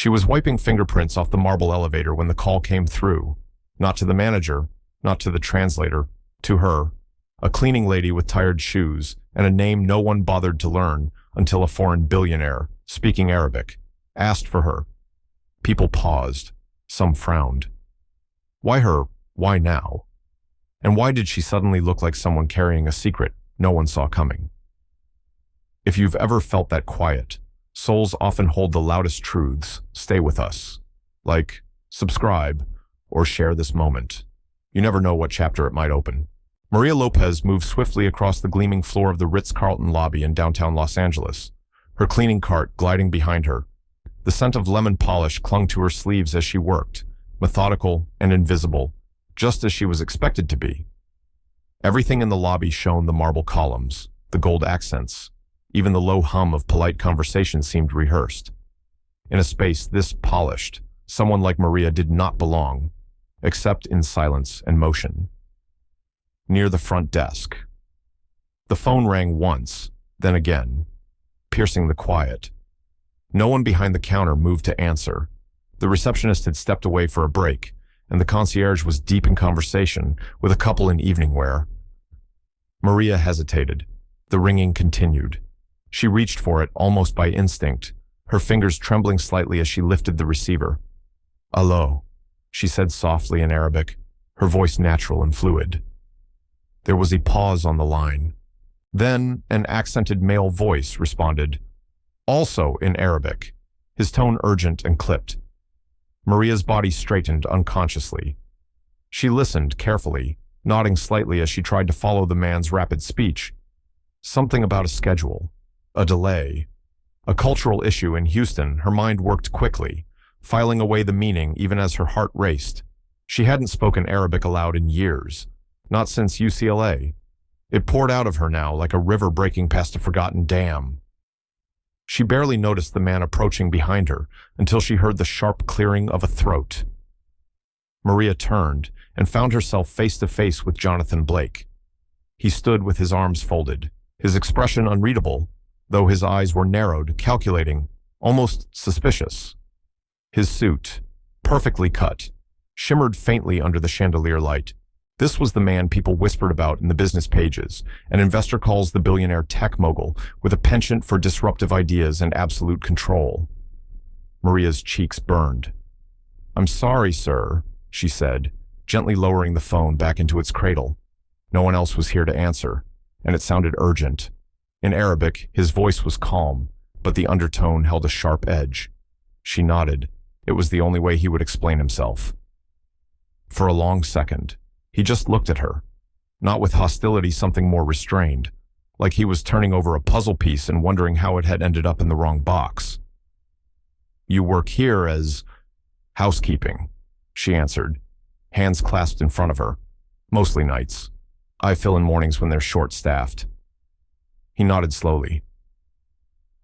She was wiping fingerprints off the marble elevator when the call came through. Not to the manager, not to the translator, to her. A cleaning lady with tired shoes and a name no one bothered to learn until a foreign billionaire, speaking Arabic, asked for her. People paused. Some frowned. Why her? Why now? And why did she suddenly look like someone carrying a secret no one saw coming? If you've ever felt that quiet, souls often hold the loudest truths. Stay with us. Like, subscribe, or share this moment. You never know what chapter it might open. Maria Lopez moved swiftly across the gleaming floor of the Ritz-Carlton lobby in downtown Los Angeles, her cleaning cart gliding behind her. The scent of lemon polish clung to her sleeves as she worked, methodical and invisible, just as she was expected to be. Everything in the lobby shone: the marble columns, the gold accents. Even the low hum of polite conversation seemed rehearsed. In a space this polished, someone like Maria did not belong, except in silence and motion. Near the front desk. The phone rang once, then again, piercing the quiet. No one behind the counter moved to answer. The receptionist had stepped away for a break, and the concierge was deep in conversation with a couple in evening wear. Maria hesitated. The ringing continued. She reached for it almost by instinct, her fingers trembling slightly as she lifted the receiver. "Allo," she said softly in Arabic, her voice natural and fluid. There was a pause on the line. Then an accented male voice responded, also in Arabic, his tone urgent and clipped. Maria's body straightened unconsciously. She listened carefully, nodding slightly as she tried to follow the man's rapid speech. Something about a schedule, a delay, a cultural issue in Houston. Her mind worked quickly, filing away the meaning even as her heart raced. She hadn't spoken Arabic aloud in years, not since UCLA. It poured out of her now like a river breaking past a forgotten dam. She barely noticed the man approaching behind her until she heard the sharp clearing of a throat. Maria turned and found herself face to face with Jonathan Blake. He stood with his arms folded, his expression unreadable, though his eyes were narrowed, calculating, almost suspicious. His suit, perfectly cut, shimmered faintly under the chandelier light. This was the man people whispered about in the business pages, an investor calls the billionaire tech mogul with a penchant for disruptive ideas and absolute control. Maria's cheeks burned. "I'm sorry, sir," she said, gently lowering the phone back into its cradle. No one else was here to answer, and it sounded urgent. In Arabic, his voice was calm, but the undertone held a sharp edge. She nodded. It was the only way he would explain himself. For a long second, he just looked at her, not with hostility, something more restrained, like he was turning over a puzzle piece and wondering how it had ended up in the wrong box. "You work here as housekeeping," she answered, hands clasped in front of her. "Mostly nights. I fill in mornings when they're short-staffed." He nodded slowly.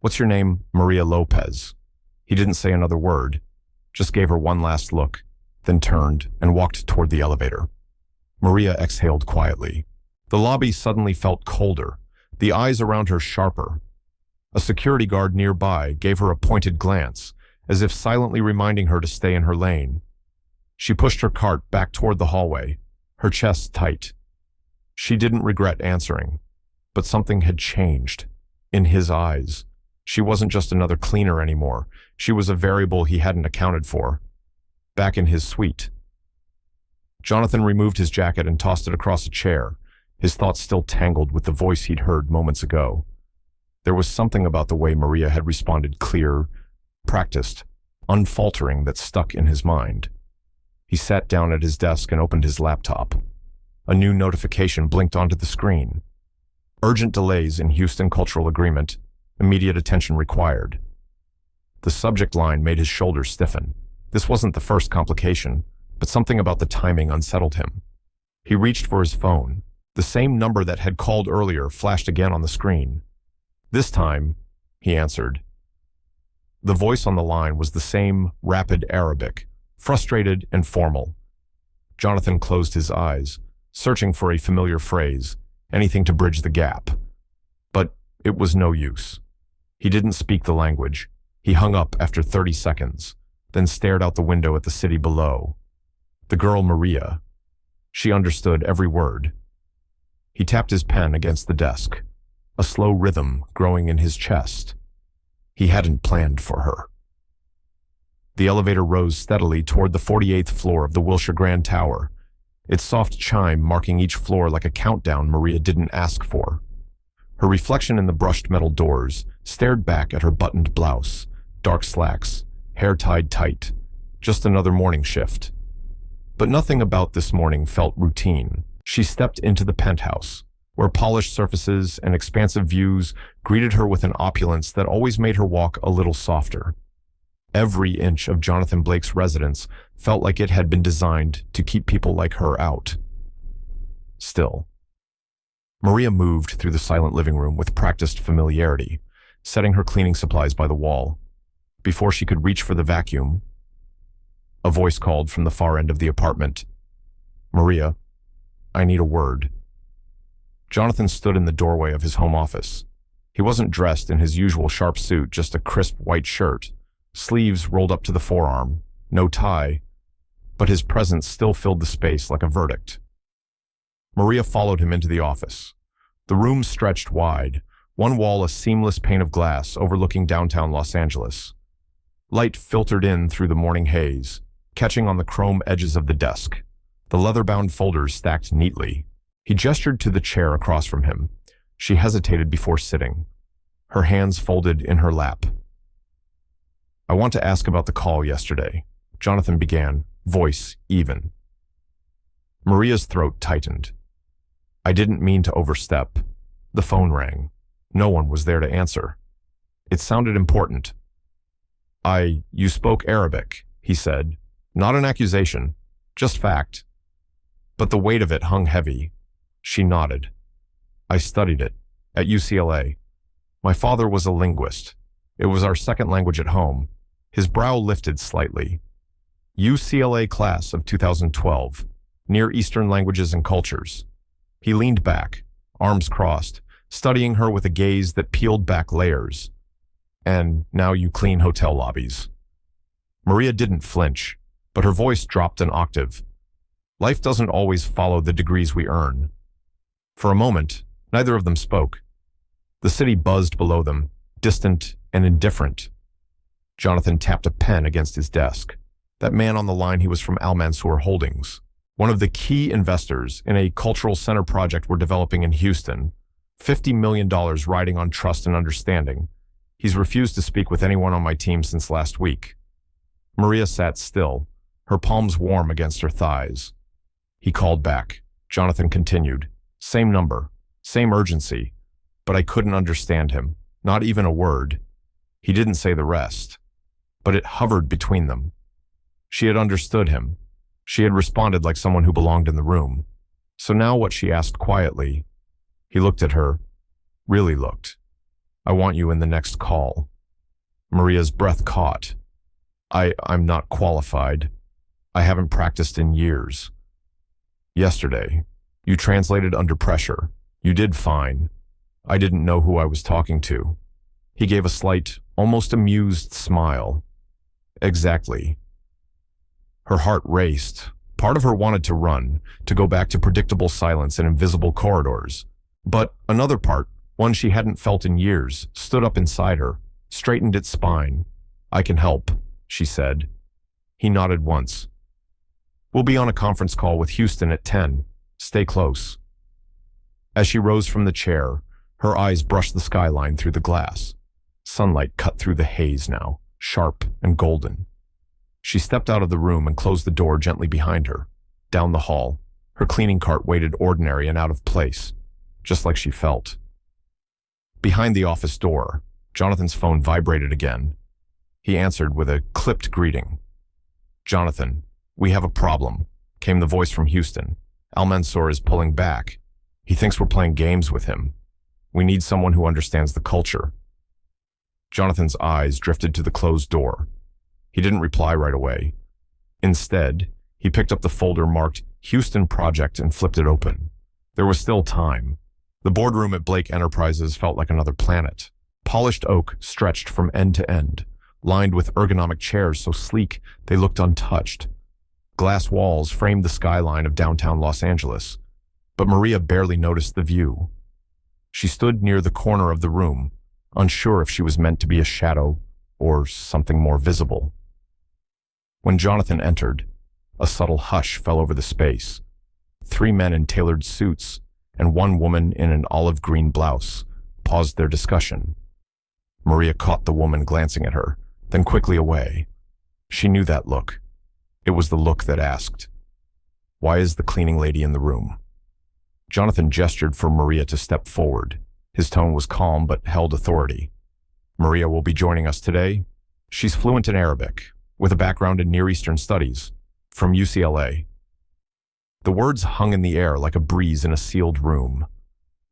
"What's your name?" "Maria Lopez." He didn't say another word, just gave her one last look, then turned and walked toward the elevator. Maria exhaled quietly. The lobby suddenly felt colder, the eyes around her sharper. A security guard nearby gave her a pointed glance, as if silently reminding her to stay in her lane. She pushed her cart back toward the hallway, her chest tight. She didn't regret answering, but something had changed. In his eyes, she wasn't just another cleaner anymore. She was a variable he hadn't accounted for. Back in his suite. Jonathan removed his jacket and tossed it across a chair, his thoughts still tangled with the voice he'd heard moments ago. There was something about the way Maria had responded, clear, practiced, unfaltering, that stuck in his mind. He sat down at his desk and opened his laptop. A new notification blinked onto the screen. Urgent delays in Houston Cultural Agreement. Immediate attention required. The subject line made his shoulders stiffen. This wasn't the first complication, but something about the timing unsettled him. He reached for his phone. The same number that had called earlier flashed again on the screen. "This time," he answered. The voice on the line was the same rapid Arabic, frustrated and formal. Jonathan closed his eyes, searching for a familiar phrase, anything to bridge the gap. But it was no use. He didn't speak the language. He hung up after 30 seconds, then stared out the window at the city below. The girl Maria. She understood every word. He tapped his pen against the desk, a slow rhythm growing in his chest. He hadn't planned for her. The elevator rose steadily toward the 48th floor of the Wilshire Grand Tower, its soft chime marking each floor like a countdown Maria didn't ask for. Her reflection in the brushed metal doors stared back at her buttoned blouse, dark slacks, hair tied tight. Just another morning shift. But nothing about this morning felt routine. She stepped into the penthouse, where polished surfaces and expansive views greeted her with an opulence that always made her walk a little softer. Every inch of Jonathan Blake's residence felt like it had been designed to keep people like her out. Still, Maria moved through the silent living room with practiced familiarity, setting her cleaning supplies by the wall. Before she could reach for the vacuum, a voice called from the far end of the apartment. "Maria, I need a word." Jonathan stood in the doorway of his home office. He wasn't dressed in his usual sharp suit, just a crisp white shirt, sleeves rolled up to the forearm, no tie, but his presence still filled the space like a verdict. Maria followed him into the office. The room stretched wide, one wall a seamless pane of glass overlooking downtown Los Angeles. Light filtered in through the morning haze, catching on the chrome edges of the desk, the leather-bound folders stacked neatly. He gestured to the chair across from him. She hesitated before sitting, her hands folded in her lap. "I want to ask about the call yesterday," Jonathan began, voice even. Maria's throat tightened. "I didn't mean to overstep." The phone rang. No one was there to answer. It sounded important. You spoke Arabic," he said. "Not an accusation, just fact." But the weight of it hung heavy. She nodded. "I studied it, at UCLA. My father was a linguist. It was our second language at home." His brow lifted slightly. "UCLA class of 2012, Near Eastern Languages and Cultures." He leaned back, arms crossed, studying her with a gaze that peeled back layers. "And now you clean hotel lobbies." Maria didn't flinch, but her voice dropped an octave. "Life doesn't always follow the degrees we earn." For a moment, neither of them spoke. The city buzzed below them, distant and indifferent. Jonathan tapped a pen against his desk. That man on the line, he was from Al Mansour Holdings, one of the key investors in a cultural center project we're developing in Houston. $50 million riding on trust and understanding. He's refused to speak with anyone on my team since last week. Maria sat still, her palms warm against her thighs. He called back. Jonathan continued. Same number, same urgency, but I couldn't understand him, not even a word. He didn't say the rest, but it hovered between them. She had understood him. She had responded like someone who belonged in the room. So now what she asked quietly, he looked at her, really looked. "I want you in the next call." Maria's breath caught. I'm not qualified. I haven't practiced in years. Yesterday, you translated under pressure. You did fine. I didn't know who I was talking to. He gave a slight, almost amused smile. Exactly. Her heart raced. Part of her wanted to run, to go back to predictable silence and invisible corridors. But another part, one she hadn't felt in years, stood up inside her, straightened its spine. "I can help," she said. He nodded once. "We'll be on a conference call with Houston at 10. Stay close." As she rose from the chair, her eyes brushed the skyline through the glass. Sunlight cut through the haze now, sharp and golden. She stepped out of the room and closed the door gently behind her. Down the hall, her cleaning cart waited ordinary and out of place, just like she felt. Behind the office door, Jonathan's phone vibrated again. He answered with a clipped greeting. "Jonathan, we have a problem," came the voice from Houston. "Al Mansour is pulling back. He thinks we're playing games with him. We need someone who understands the culture." Jonathan's eyes drifted to the closed door. He didn't reply right away. Instead, he picked up the folder marked Houston Project and flipped it open. There was still time. The boardroom at Blake Enterprises felt like another planet. Polished oak stretched from end to end, lined with ergonomic chairs so sleek they looked untouched. Glass walls framed the skyline of downtown Los Angeles, but Maria barely noticed the view. She stood near the corner of the room, unsure if she was meant to be a shadow or something more visible. When Jonathan entered, a subtle hush fell over the space. 3 men in tailored suits and 1 woman in an olive green blouse paused their discussion. Maria caught the woman glancing at her, then quickly away. She knew that look. It was the look that asked, "Why is the cleaning lady in the room?" Jonathan gestured for Maria to step forward. His tone was calm but held authority. "Maria will be joining us today. She's fluent in Arabic, with a background in Near Eastern studies, from UCLA." The words hung in the air like a breeze in a sealed room.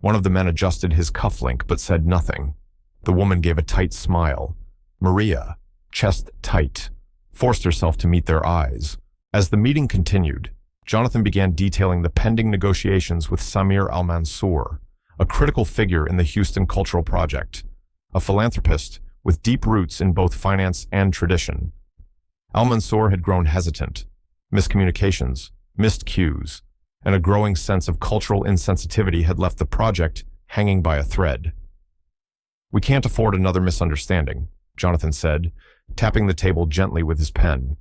One of the men adjusted his cufflink but said nothing. The woman gave a tight smile. Maria, chest tight, forced herself to meet their eyes. As the meeting continued, Jonathan began detailing the pending negotiations with Samir Al-Mansour, a critical figure in the Houston Cultural Project, a philanthropist with deep roots in both finance and tradition. Al-Mansour had grown hesitant. Miscommunications, missed cues, and a growing sense of cultural insensitivity had left the project hanging by a thread. "We can't afford another misunderstanding," Jonathan said, tapping the table gently with his pen.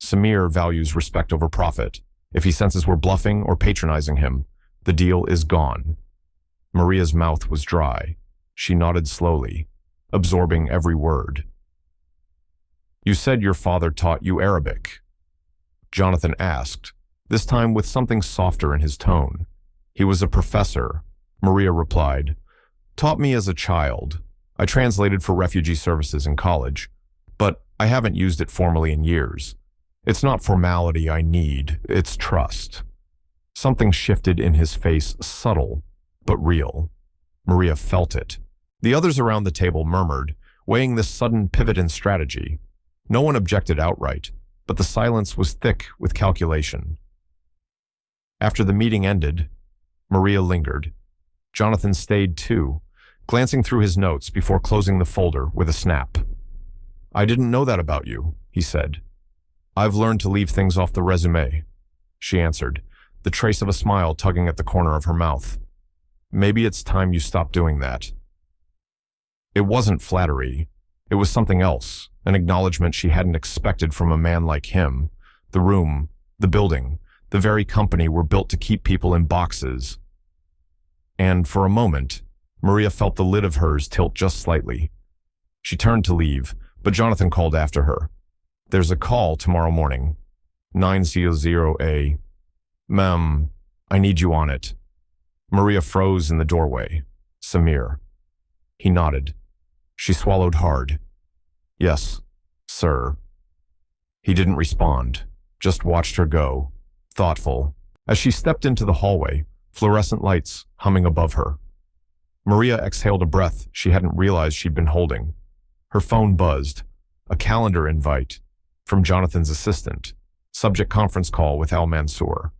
"Samir values respect over profit. If he senses we're bluffing or patronizing him, the deal is gone." Maria's mouth was dry. She nodded slowly, absorbing every word. "You said your father taught you Arabic?" Jonathan asked, this time with something softer in his tone. "He was a professor," Maria replied. "Taught me as a child. I translated for refugee services in college, but I haven't used it formally in years. It's not formality I need, it's trust." Something shifted in his face, subtle, but real. Maria felt it. The others around the table murmured, weighing this sudden pivot in strategy. No one objected outright, but the silence was thick with calculation. After the meeting ended, Maria lingered. Jonathan stayed too, glancing through his notes before closing the folder with a snap. "I didn't know that about you," he said. "I've learned to leave things off the resume," she answered, the trace of a smile tugging at the corner of her mouth. "Maybe it's time you stopped doing that." It wasn't flattery. It was something else, an acknowledgement she hadn't expected from a man like him. The room, the building, the very company were built to keep people in boxes. And for a moment, Maria felt the lid of hers tilt just slightly. She turned to leave, but Jonathan called after her. "There's a call tomorrow morning. 900A. Ma'am, I need you on it." Maria froze in the doorway. "Samir." He nodded. She swallowed hard. "Yes, sir." He didn't respond, just watched her go, thoughtful. As she stepped into the hallway, fluorescent lights humming above her. Maria exhaled a breath she hadn't realized she'd been holding. Her phone buzzed. A calendar invite from Jonathan's assistant. Subject: conference call with Al-Mansour.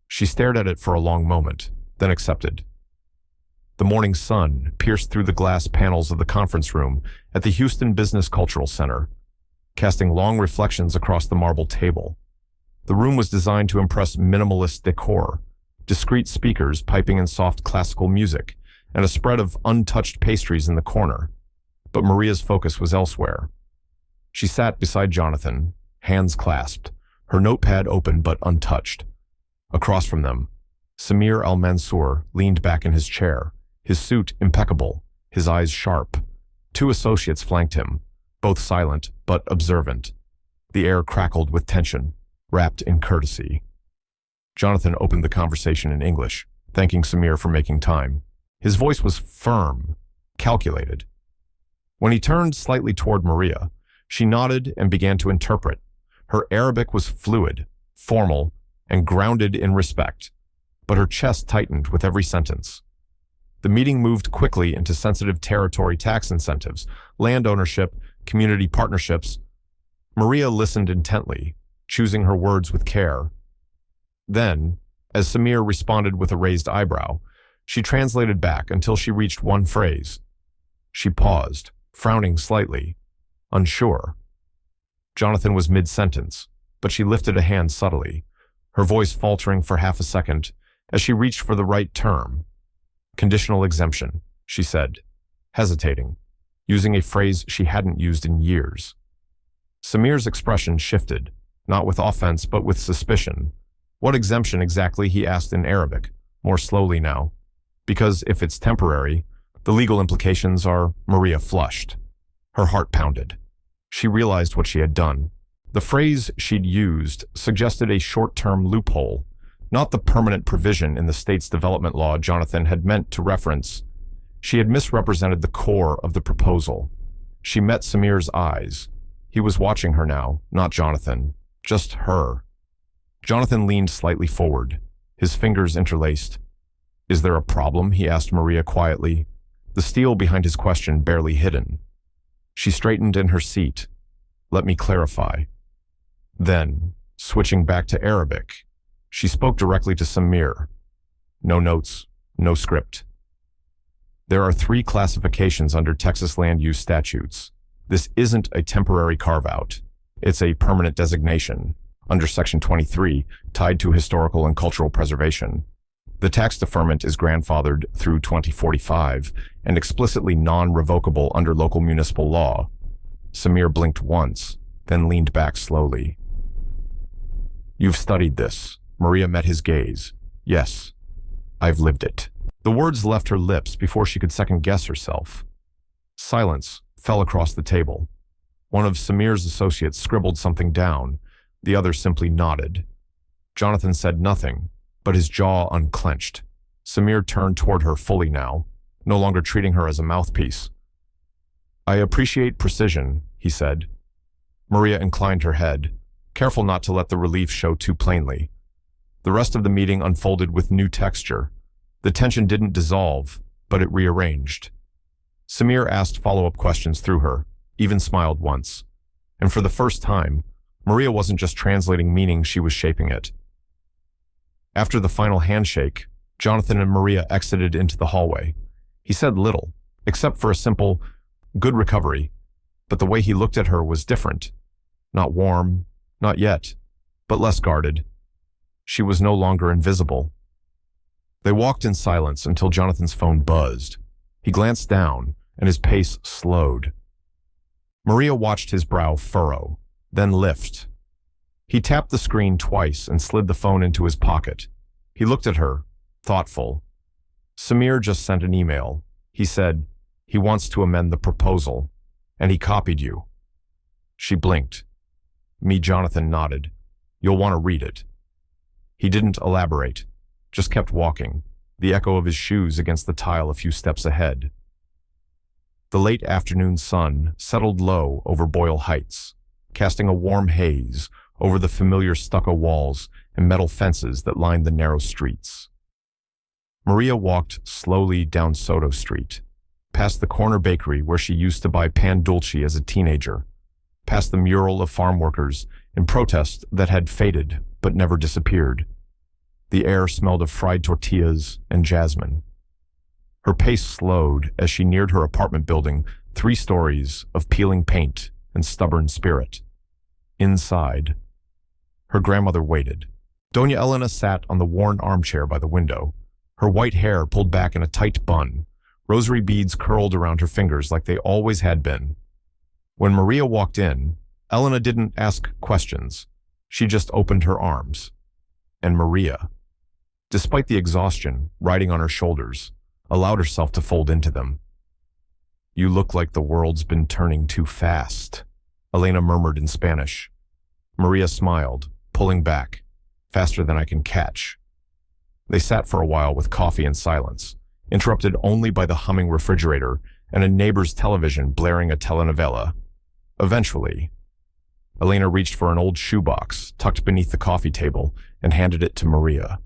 She stared at it for a long moment, then accepted. The morning sun pierced through the glass panels of the conference room at the Houston Business Cultural Center, casting long reflections across the marble table. The room was designed to impress minimalist decor, discreet speakers piping in soft classical music, and a spread of untouched pastries in the corner. But Maria's focus was elsewhere. She sat beside Jonathan, hands clasped, her notepad open but untouched. Across from them, Samir Al-Mansour leaned back in his chair, his suit impeccable, his eyes sharp. 2 associates flanked him, both silent but observant. The air crackled with tension, wrapped in courtesy. Jonathan opened the conversation in English, thanking Samir for making time. His voice was firm, calculated. When he turned slightly toward Maria, she nodded and began to interpret. Her Arabic was fluid, formal, and grounded in respect, but her chest tightened with every sentence. The meeting moved quickly into sensitive territory tax incentives, land ownership, community partnerships. Maria listened intently, choosing her words with care. Then, as Samir responded with a raised eyebrow, she translated back until she reached one phrase. She paused, frowning slightly. unsure. Jonathan was mid-sentence, but she lifted a hand subtly, her voice faltering for half a second as she reached for the right term. Conditional exemption, she said, hesitating, using a phrase she hadn't used in years. Samir's expression shifted, not with offense but with suspicion. What exemption exactly, he asked in Arabic, more slowly now. Because if it's temporary, the legal implications are. Maria flushed. Her heart pounded. She realized what she had done. The phrase she'd used suggested a short-term loophole, not the permanent provision in the state's development law Jonathan had meant to reference. She had misrepresented the core of the proposal. She met Samir's eyes. He was watching her now, not Jonathan, just her. Jonathan leaned slightly forward, his fingers interlaced. "Is there a problem?" he asked Maria quietly, the steel behind his question barely hidden. She straightened in her seat. "Let me clarify." Then, switching back to Arabic, she spoke directly to Samir. No notes, no script. "There are 3 classifications under Texas land use statutes. This isn't a temporary carve-out. It's a permanent designation, under Section 23, tied to historical and cultural preservation. The tax deferment is grandfathered through 2045 and explicitly non-revocable under local municipal law." Samir blinked once, then leaned back slowly. "You've studied this." Maria met his gaze. "Yes, I've lived it." The words left her lips before she could second-guess herself. Silence fell across the table. One of Samir's associates scribbled something down. The other simply nodded. Jonathan said nothing, but his jaw unclenched. Samir turned toward her fully now, no longer treating her as a mouthpiece. "I appreciate precision," he said. Maria inclined her head, careful not to let the relief show too plainly. The rest of the meeting unfolded with new texture. The tension didn't dissolve, but it rearranged. Samir asked follow-up questions through her, even smiled once. And for the first time, Maria wasn't just translating meaning, she was shaping it. After the final handshake, Jonathan and Maria exited into the hallway. He said little, except for a simple, "Good recovery," but the way he looked at her was different. Not warm, not yet, but less guarded. She was no longer invisible. They walked in silence until Jonathan's phone buzzed. He glanced down, and his pace slowed. Maria watched his brow furrow, then lift. He tapped the screen twice and slid the phone into his pocket. He looked at her, thoughtful. "Samir just sent an email. He said he wants to amend the proposal, and he copied you." She blinked. Jonathan nodded. "You'll want to read it." He didn't elaborate, just kept walking, the echo of his shoes against the tile a few steps ahead. The late afternoon sun settled low over Boyle Heights, casting a warm haze over the familiar stucco walls and metal fences that lined the narrow streets. Maria walked slowly down Soto Street, past the corner bakery where she used to buy pan dulce as a teenager, past the mural of farm workers in protest that had faded but never disappeared. The air smelled of fried tortillas and jasmine. Her pace slowed as she neared her apartment building, 3 stories of peeling paint and stubborn spirit. Inside, her grandmother waited. Doña Elena sat on the worn armchair by the window, her white hair pulled back in a tight bun, rosary beads curled around her fingers like they always had been. When Maria walked in, Elena didn't ask questions. She just opened her arms. And Maria, despite the exhaustion riding on her shoulders, allowed herself to fold into them. "You look like the world's been turning too fast," Elena murmured in Spanish. Maria smiled, pulling back, "Faster than I can catch." They sat for a while with coffee and silence, interrupted only by the humming refrigerator and a neighbor's television blaring a telenovela. Eventually, Elena reached for an old shoebox tucked beneath the coffee table and handed it to Maria.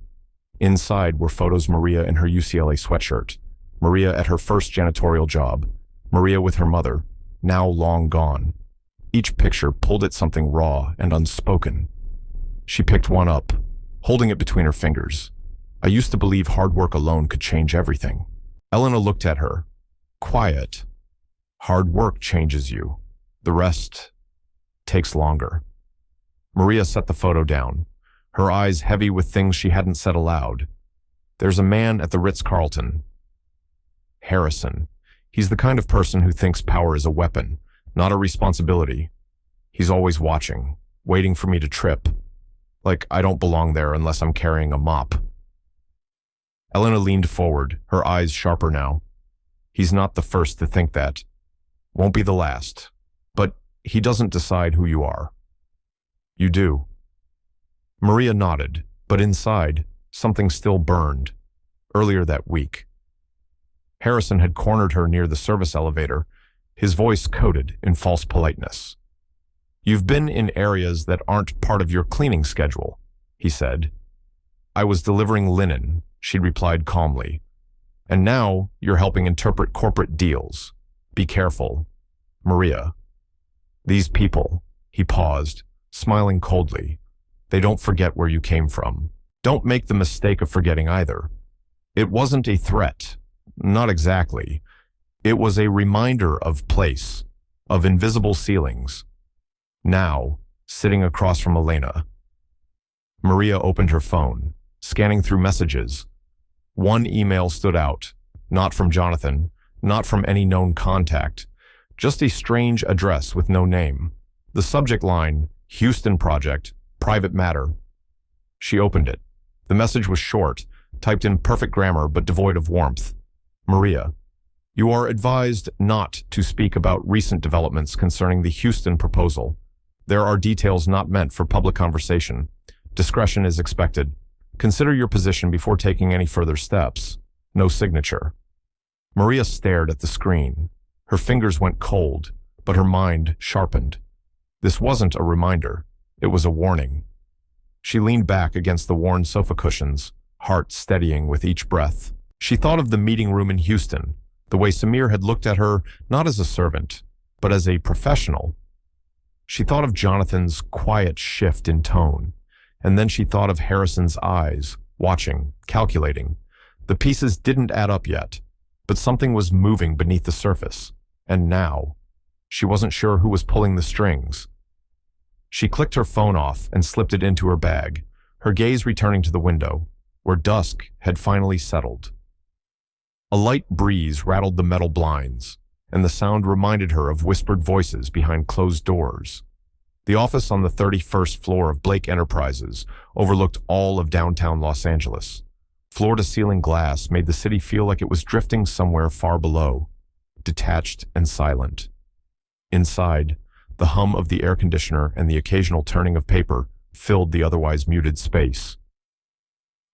Inside were photos: Maria in her UCLA sweatshirt, Maria at her first janitorial job, Maria with her mother, now long gone. Each picture pulled at something raw and unspoken. She picked one up, holding it between her fingers. "I used to believe hard work alone could change everything." Elena looked at her, quiet. "Hard work changes you. The rest takes longer. Maria set the photo down, her eyes heavy with things she hadn't said aloud. There's a man at the Ritz-Carlton. Harrison. He's the kind of person who thinks power is a weapon, not a responsibility. He's always watching, waiting for me to trip. Like I don't belong there unless I'm carrying a mop. Elena leaned forward, her eyes sharper now. He's not the first to think that. Won't be the last. But he doesn't decide who you are. You do. Maria nodded, but inside, something still burned. Earlier that week. Harrison had cornered her near the service elevator, his voice coated in false politeness. You've been in areas that aren't part of your cleaning schedule, he said. I was delivering linen, she replied calmly. And now you're helping interpret corporate deals. Be careful. Maria. These people, he paused, smiling coldly. They don't forget where you came from. Don't make the mistake of forgetting either. It wasn't a threat. Not exactly. It was a reminder of place, of invisible ceilings. Now, sitting across from Elena. Maria opened her phone, scanning through messages. One email stood out, not from Jonathan, not from any known contact, just a strange address with no name. The subject line, Houston Project, private matter. She opened it. The message was short, typed in perfect grammar but devoid of warmth. Maria, you are advised not to speak about recent developments concerning the Houston proposal. There are details not meant for public conversation. Discretion is expected. Consider your position before taking any further steps. No signature. Maria stared at the screen. Her fingers went cold, but her mind sharpened. This wasn't a reminder. It was a warning. She leaned back against the worn sofa cushions, heart steadying with each breath. She thought of the meeting room in Houston, the way Samir had looked at her not as a servant, but as a professional. She thought of Jonathan's quiet shift in tone, and then she thought of Harrison's eyes, watching, calculating. The pieces didn't add up yet, but something was moving beneath the surface. And now, she wasn't sure who was pulling the strings. She clicked her phone off and slipped it into her bag, her gaze returning to the window, where dusk had finally settled. A light breeze rattled the metal blinds, and the sound reminded her of whispered voices behind closed doors. The office on the 31st floor of Blake Enterprises overlooked all of downtown Los Angeles. Floor-to-ceiling glass made the city feel like it was drifting somewhere far below, detached and silent. Inside, the hum of the air conditioner and the occasional turning of paper filled the otherwise muted space.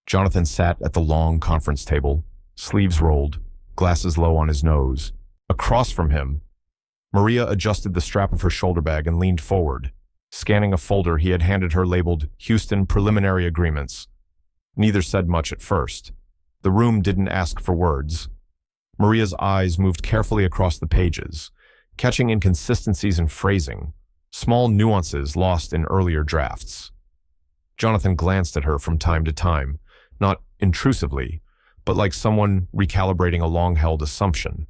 Jonathan sat at the long conference table, sleeves rolled, glasses low on his nose. Across from him, Maria adjusted the strap of her shoulder bag and leaned forward, scanning a folder he had handed her labeled Houston Preliminary Agreements. Neither said much at first. The room didn't ask for words. Maria's eyes moved carefully across the pages, catching inconsistencies in phrasing, small nuances lost in earlier drafts. Jonathan glanced at her from time to time, not intrusively, but like someone recalibrating a long-held assumption.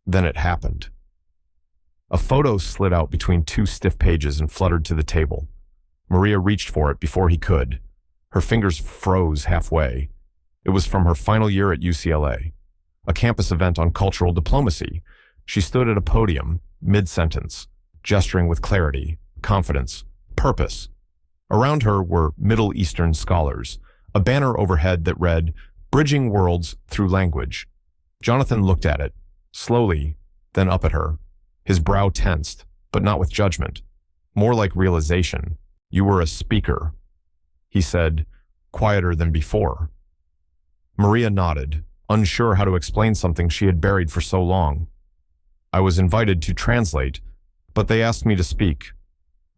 Then it happened. A photo slid out between two stiff pages and fluttered to the table. Maria reached for it before he could. Her fingers froze halfway. It was from her final year at UCLA, a campus event on cultural diplomacy. She stood at a podium, mid-sentence, gesturing with clarity, confidence, purpose. Around her were Middle Eastern scholars, a banner overhead that read, "Bridging Worlds Through Language." Jonathan looked at it, slowly, then up at her. His brow tensed, but not with judgment. More like realization. "You were a speaker," he said, quieter than before. Maria nodded, unsure how to explain something she had buried for so long. "I was invited to translate, but they asked me to speak.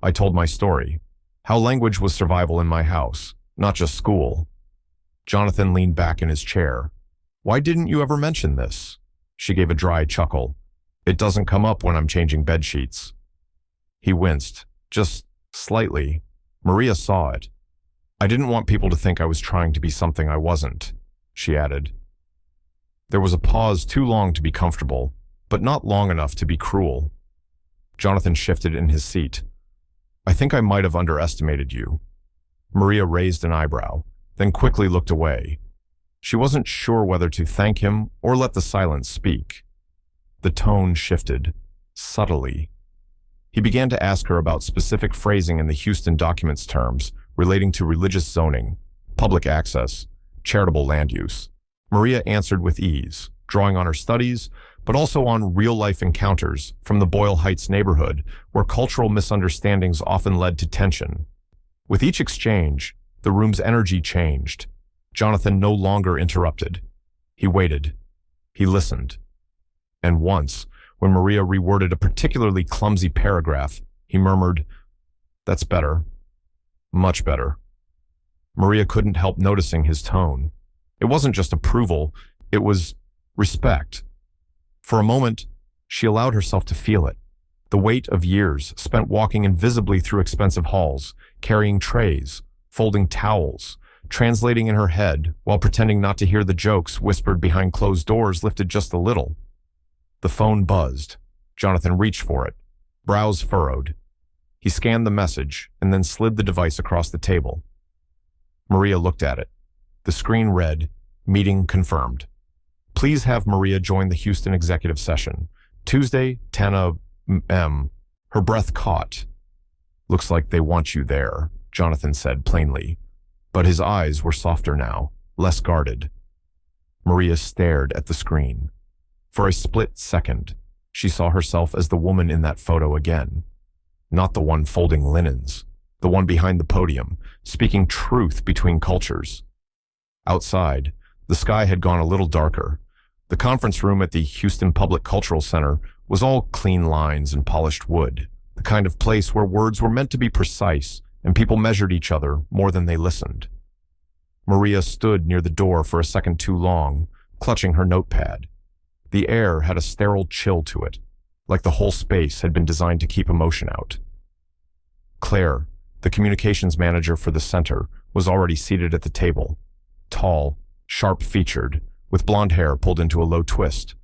I told my story, how language was survival in my house, not just school." Jonathan leaned back in his chair. "Why didn't you ever mention this?" She gave a dry chuckle. "It doesn't come up when I'm changing bed sheets." He winced, just slightly. Maria saw it. "I didn't want people to think I was trying to be something I wasn't," she added. There was a pause too long to be comfortable, but not long enough to be cruel. Jonathan shifted in his seat. I think I might have underestimated you. Maria raised an eyebrow, then quickly looked away. She wasn't sure whether to thank him or let the silence speak. The tone shifted, subtly. He began to ask her about specific phrasing in the Houston documents terms relating to religious zoning, public access, charitable land use. Maria answered with ease, drawing on her studies, but also on real-life encounters from the Boyle Heights neighborhood where cultural misunderstandings often led to tension. With each exchange, the room's energy changed. Jonathan no longer interrupted. He waited. He listened. And once, when Maria reworded a particularly clumsy paragraph, he murmured, "That's better. Much better." Maria couldn't help noticing his tone. It wasn't just approval, it was respect. For a moment, she allowed herself to feel it. The weight of years spent walking invisibly through expensive halls, carrying trays, folding towels, translating in her head while pretending not to hear the jokes whispered behind closed doors lifted just a little. The phone buzzed. Jonathan reached for it, brows furrowed. He scanned the message and then slid the device across the table. Maria looked at it. The screen read, "Meeting confirmed. Please have Maria join the Houston executive session. Tuesday, 10 a.m. Her breath caught. "Looks like they want you there," Jonathan said plainly. But his eyes were softer now, less guarded. Maria stared at the screen. For a split second, she saw herself as the woman in that photo again. Not the one folding linens, the one behind the podium, speaking truth between cultures. Outside, the sky had gone a little darker. The conference room at the Houston Public Cultural Center was all clean lines and polished wood, the kind of place where words were meant to be precise and people measured each other more than they listened. Maria stood near the door for a second too long, clutching her notepad. The air had a sterile chill to it, like the whole space had been designed to keep emotion out. Claire, the communications manager for the center, was already seated at the table, tall, sharp-featured, with blonde hair pulled into a low twist.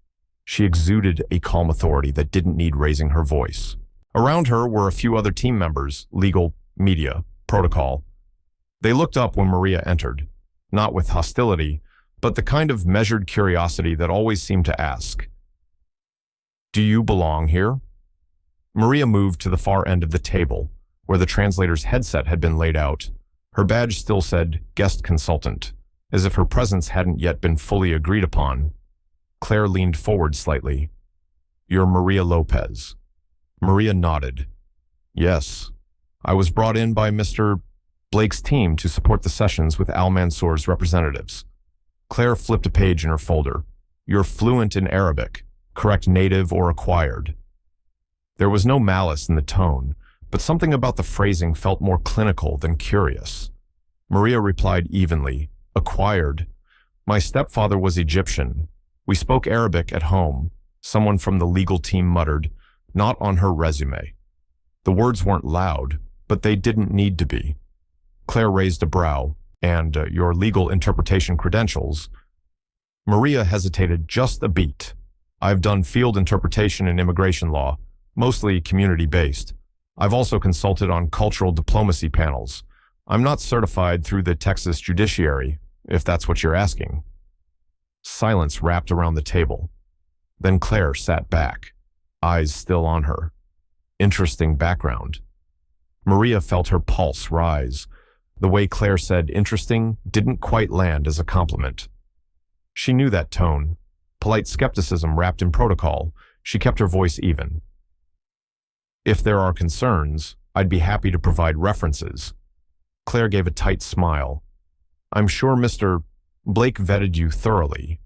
She exuded a calm authority that didn't need raising her voice. Around her were a few other team members, legal, media, protocol. They looked up when Maria entered, not with hostility, but the kind of measured curiosity that always seemed to ask, "Do you belong here?" Maria moved to the far end of the table, where the translator's headset had been laid out. Her badge still said guest consultant, as if her presence hadn't yet been fully agreed upon. Claire leaned forward slightly. "You're Maria Lopez." Maria nodded. "Yes. I was brought in by Mr. Blake's team to support the sessions with Al Mansour's representatives." Claire flipped a page in her folder. "You're fluent in Arabic, correct native or acquired." There was no malice in the tone, but something about the phrasing felt more clinical than curious. Maria replied evenly, "Acquired. My stepfather was Egyptian. We spoke Arabic at home," someone from the legal team muttered, "not on her resume." The words weren't loud, but they didn't need to be. Claire raised a brow. "And your legal interpretation credentials?" Maria hesitated just a beat. "I've done field interpretation in immigration law, mostly community-based. I've also consulted on cultural diplomacy panels. I'm not certified through the Texas judiciary, if that's what you're asking." Silence wrapped around the table. Then Claire sat back, eyes still on her. Interesting background. Maria felt her pulse rise. The way Claire said interesting didn't quite land as a compliment. She knew that tone. Polite skepticism wrapped in protocol. She kept her voice even. "If there are concerns, I'd be happy to provide references." Claire gave a tight smile. "I'm sure Mr. Blake vetted you thoroughly."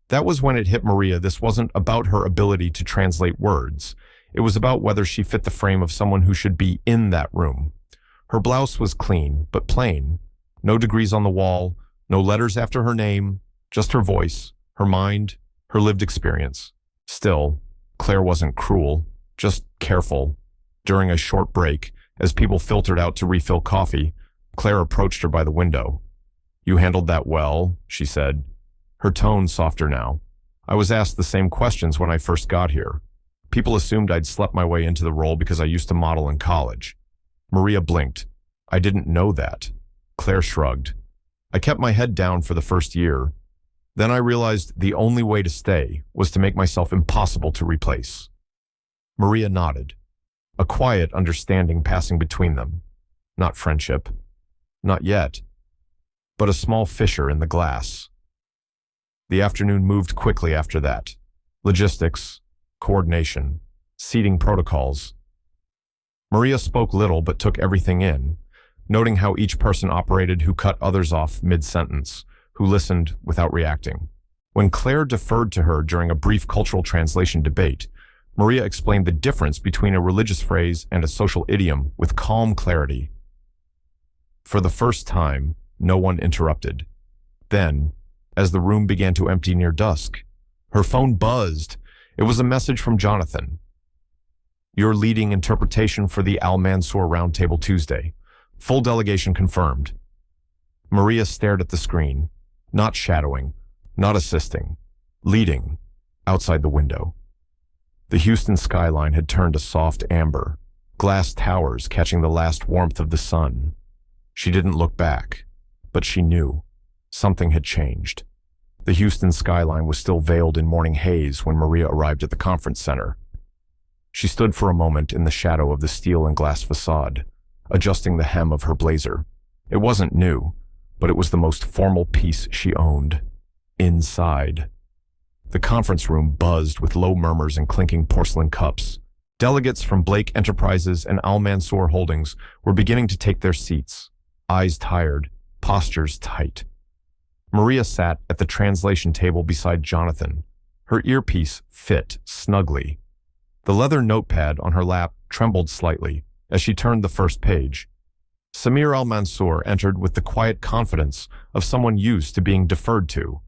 That was when it hit Maria this wasn't about her ability to translate words. It was about whether she fit the frame of someone who should be in that room. Her blouse was clean, but plain. No degrees on the wall, no letters after her name, just her voice, her mind, her lived experience. Still, Claire wasn't cruel, just careful. During a short break, as people filtered out to refill coffee, Claire approached her by the window. "You handled that well," she said. Her tone softer now. "I was asked the same questions when I first got here." People assumed I'd slept my way into the role because I used to model in college. Maria blinked. I didn't know that. Claire shrugged. I kept my head down for the first year. Then I realized the only way to stay was to make myself impossible to replace. Maria nodded, a quiet understanding passing between them. Not friendship. Not yet. But a small fissure in the glass. The afternoon moved quickly after that. Logistics, coordination, seating protocols. Maria spoke little but took everything in, noting how each person operated, who cut others off mid-sentence, who listened without reacting. When Claire deferred to her during a brief cultural translation debate, Maria explained the difference between a religious phrase and a social idiom with calm clarity. For the first time, no one interrupted. Then, as the room began to empty near dusk, her phone buzzed. It was a message from Jonathan. Your leading interpretation for the Al Mansour Roundtable Tuesday. Full delegation confirmed. Maria stared at the screen, not shadowing, not assisting, leading, outside the window. The Houston skyline had turned a soft amber, glass towers catching the last warmth of the sun. She didn't look back, but she knew something had changed. The Houston skyline was still veiled in morning haze when Maria arrived at the conference center. She stood for a moment in the shadow of the steel and glass facade, adjusting the hem of her blazer. It wasn't new, but it was the most formal piece she owned. Inside, the conference room buzzed with low murmurs and clinking porcelain cups. Delegates from Blake Enterprises and Al Mansour Holdings were beginning to take their seats, eyes tired, postures tight. Maria sat at the translation table beside Jonathan. Her earpiece fit snugly. The leather notepad on her lap trembled slightly as she turned the first page. Samir al-Mansour entered with the quiet confidence of someone used to being deferred to.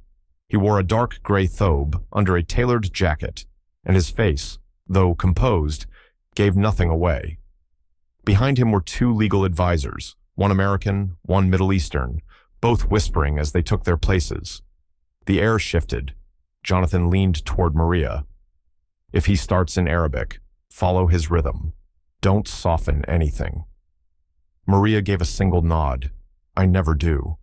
He wore a dark gray thobe under a tailored jacket, and his face, though composed, gave nothing away. Behind him were two legal advisors, one American, one Middle Eastern, both whispering as they took their places. The air shifted. Jonathan leaned toward Maria. If he starts in Arabic, follow his rhythm. Don't soften anything. Maria gave a single nod. I never do.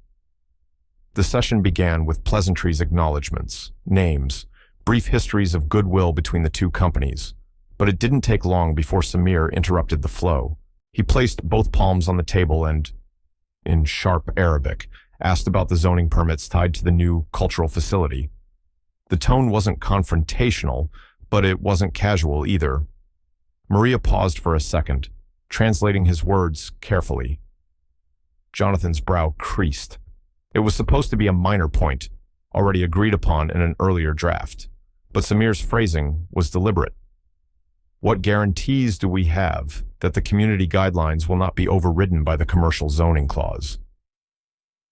The session began with pleasantries, acknowledgments, names, brief histories of goodwill between the two companies. But it didn't take long before Samir interrupted the flow. He placed both palms on the table and, in sharp Arabic, asked about the zoning permits tied to the new cultural facility. The tone wasn't confrontational, but it wasn't casual either. Maria paused for a second, translating his words carefully. Jonathan's brow creased. It was supposed to be a minor point, already agreed upon in an earlier draft, but Samir's phrasing was deliberate. What guarantees do we have that the community guidelines will not be overridden by the commercial zoning clause?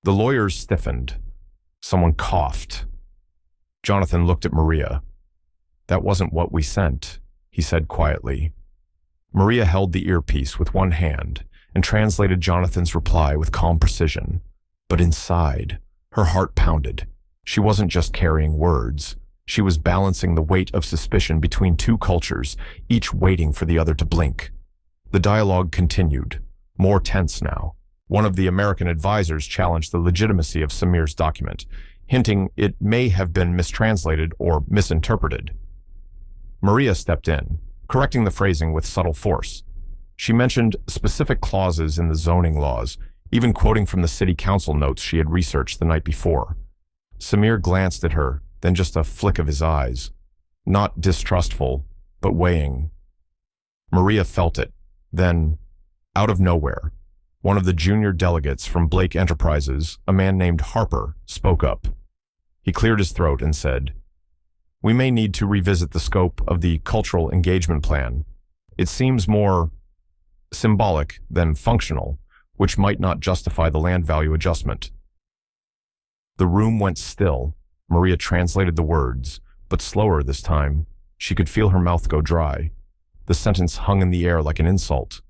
The lawyers stiffened. Someone coughed. Jonathan looked at Maria. That wasn't what we sent, he said quietly. Maria held the earpiece with one hand and translated Jonathan's reply with calm precision. But inside, her heart pounded. She wasn't just carrying words. She was balancing the weight of suspicion between two cultures, each waiting for the other to blink. The dialogue continued, more tense now. One of the American advisors challenged the legitimacy of Samir's document, hinting it may have been mistranslated or misinterpreted. Maria stepped in, correcting the phrasing with subtle force. She mentioned specific clauses in the zoning laws, even quoting from the city council notes she had researched the night before. Samir glanced at her, then just a flick of his eyes. Not distrustful, but weighing. Maria felt it. Then, out of nowhere, one of the junior delegates from Blake Enterprises, a man named Harper, spoke up. He cleared his throat and said, "We may need to revisit the scope of the cultural engagement plan. It seems more symbolic than functional, which might not justify the land value adjustment." The room went still. Maria translated the words, but slower this time. She could feel her mouth go dry. The sentence hung in the air like an insult.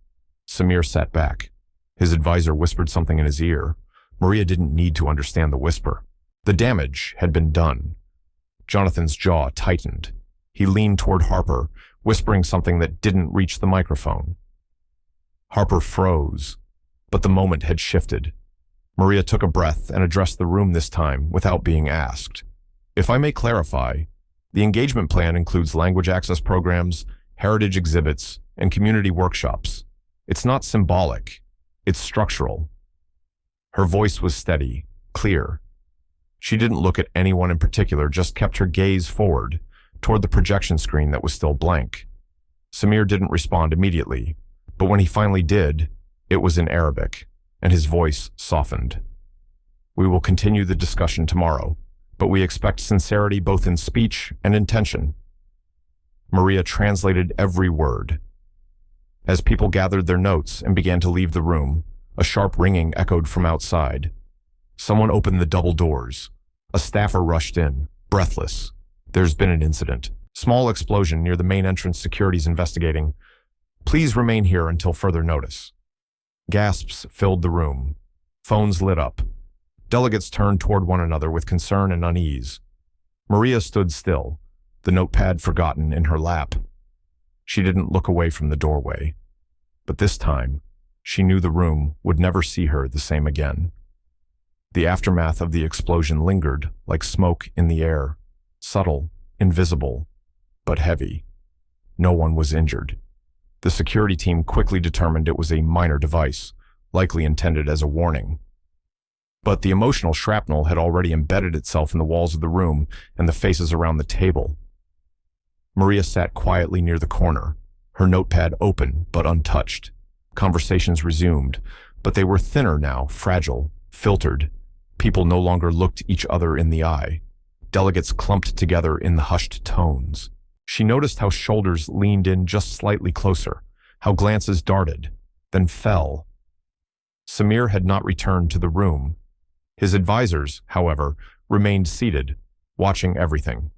Samir sat back. His advisor whispered something in his ear. Maria didn't need to understand the whisper. The damage had been done. Jonathan's jaw tightened. He leaned toward Harper, whispering something that didn't reach the microphone. Harper froze, but the moment had shifted. Maria took a breath and addressed the room this time without being asked. If I may clarify, the engagement plan includes language access programs, heritage exhibits, and community workshops. It's not symbolic, it's structural. Her voice was steady, clear. She didn't look at anyone in particular, just kept her gaze forward, toward the projection screen that was still blank. Samir didn't respond immediately, but when he finally did, it was in Arabic, and his voice softened. We will continue the discussion tomorrow, but we expect sincerity both in speech and intention. Maria translated every word. As people gathered their notes and began to leave the room, a sharp ringing echoed from outside. Someone opened the double doors. A staffer rushed in, breathless. There's been an incident. Small explosion near the main entrance. Security's investigating. Please remain here until further notice. Gasps filled the room. Phones lit up. Delegates turned toward one another with concern and unease. Maria stood still, the notepad forgotten in her lap. She didn't look away from the doorway. But this time, she knew the room would never see her the same again. The aftermath of the explosion lingered like smoke in the air, subtle, invisible, but heavy. No one was injured. The security team quickly determined it was a minor device, likely intended as a warning. But the emotional shrapnel had already embedded itself in the walls of the room and the faces around the table. Maria sat quietly near the corner, her notepad open but untouched. Conversations resumed, but they were thinner now, fragile, filtered. People no longer looked each other in the eye. Delegates clumped together in the hushed tones. She noticed how shoulders leaned in just slightly closer, how glances darted, then fell. Samir had not returned to the room. His advisors, however, remained seated, watching everything.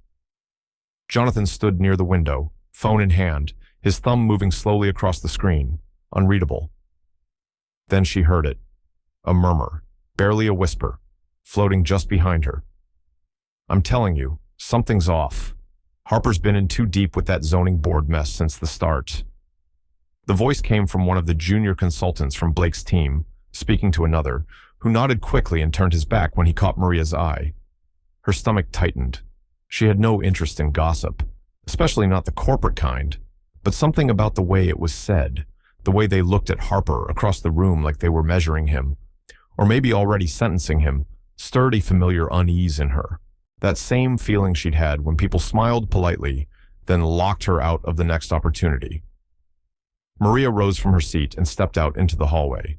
Jonathan stood near the window, phone in hand, his thumb moving slowly across the screen, unreadable. Then she heard it, a murmur, barely a whisper, floating just behind her. I'm telling you, something's off. Harper's been in too deep with that zoning board mess since the start. The voice came from one of the junior consultants from Blake's team, speaking to another, who nodded quickly and turned his back when he caught Maria's eye. Her stomach tightened. She had no interest in gossip, especially not the corporate kind, but something about the way it was said, the way they looked at Harper across the room like they were measuring him, or maybe already sentencing him, stirred a familiar unease in her. That same feeling she'd had when people smiled politely, then locked her out of the next opportunity. Maria rose from her seat and stepped out into the hallway.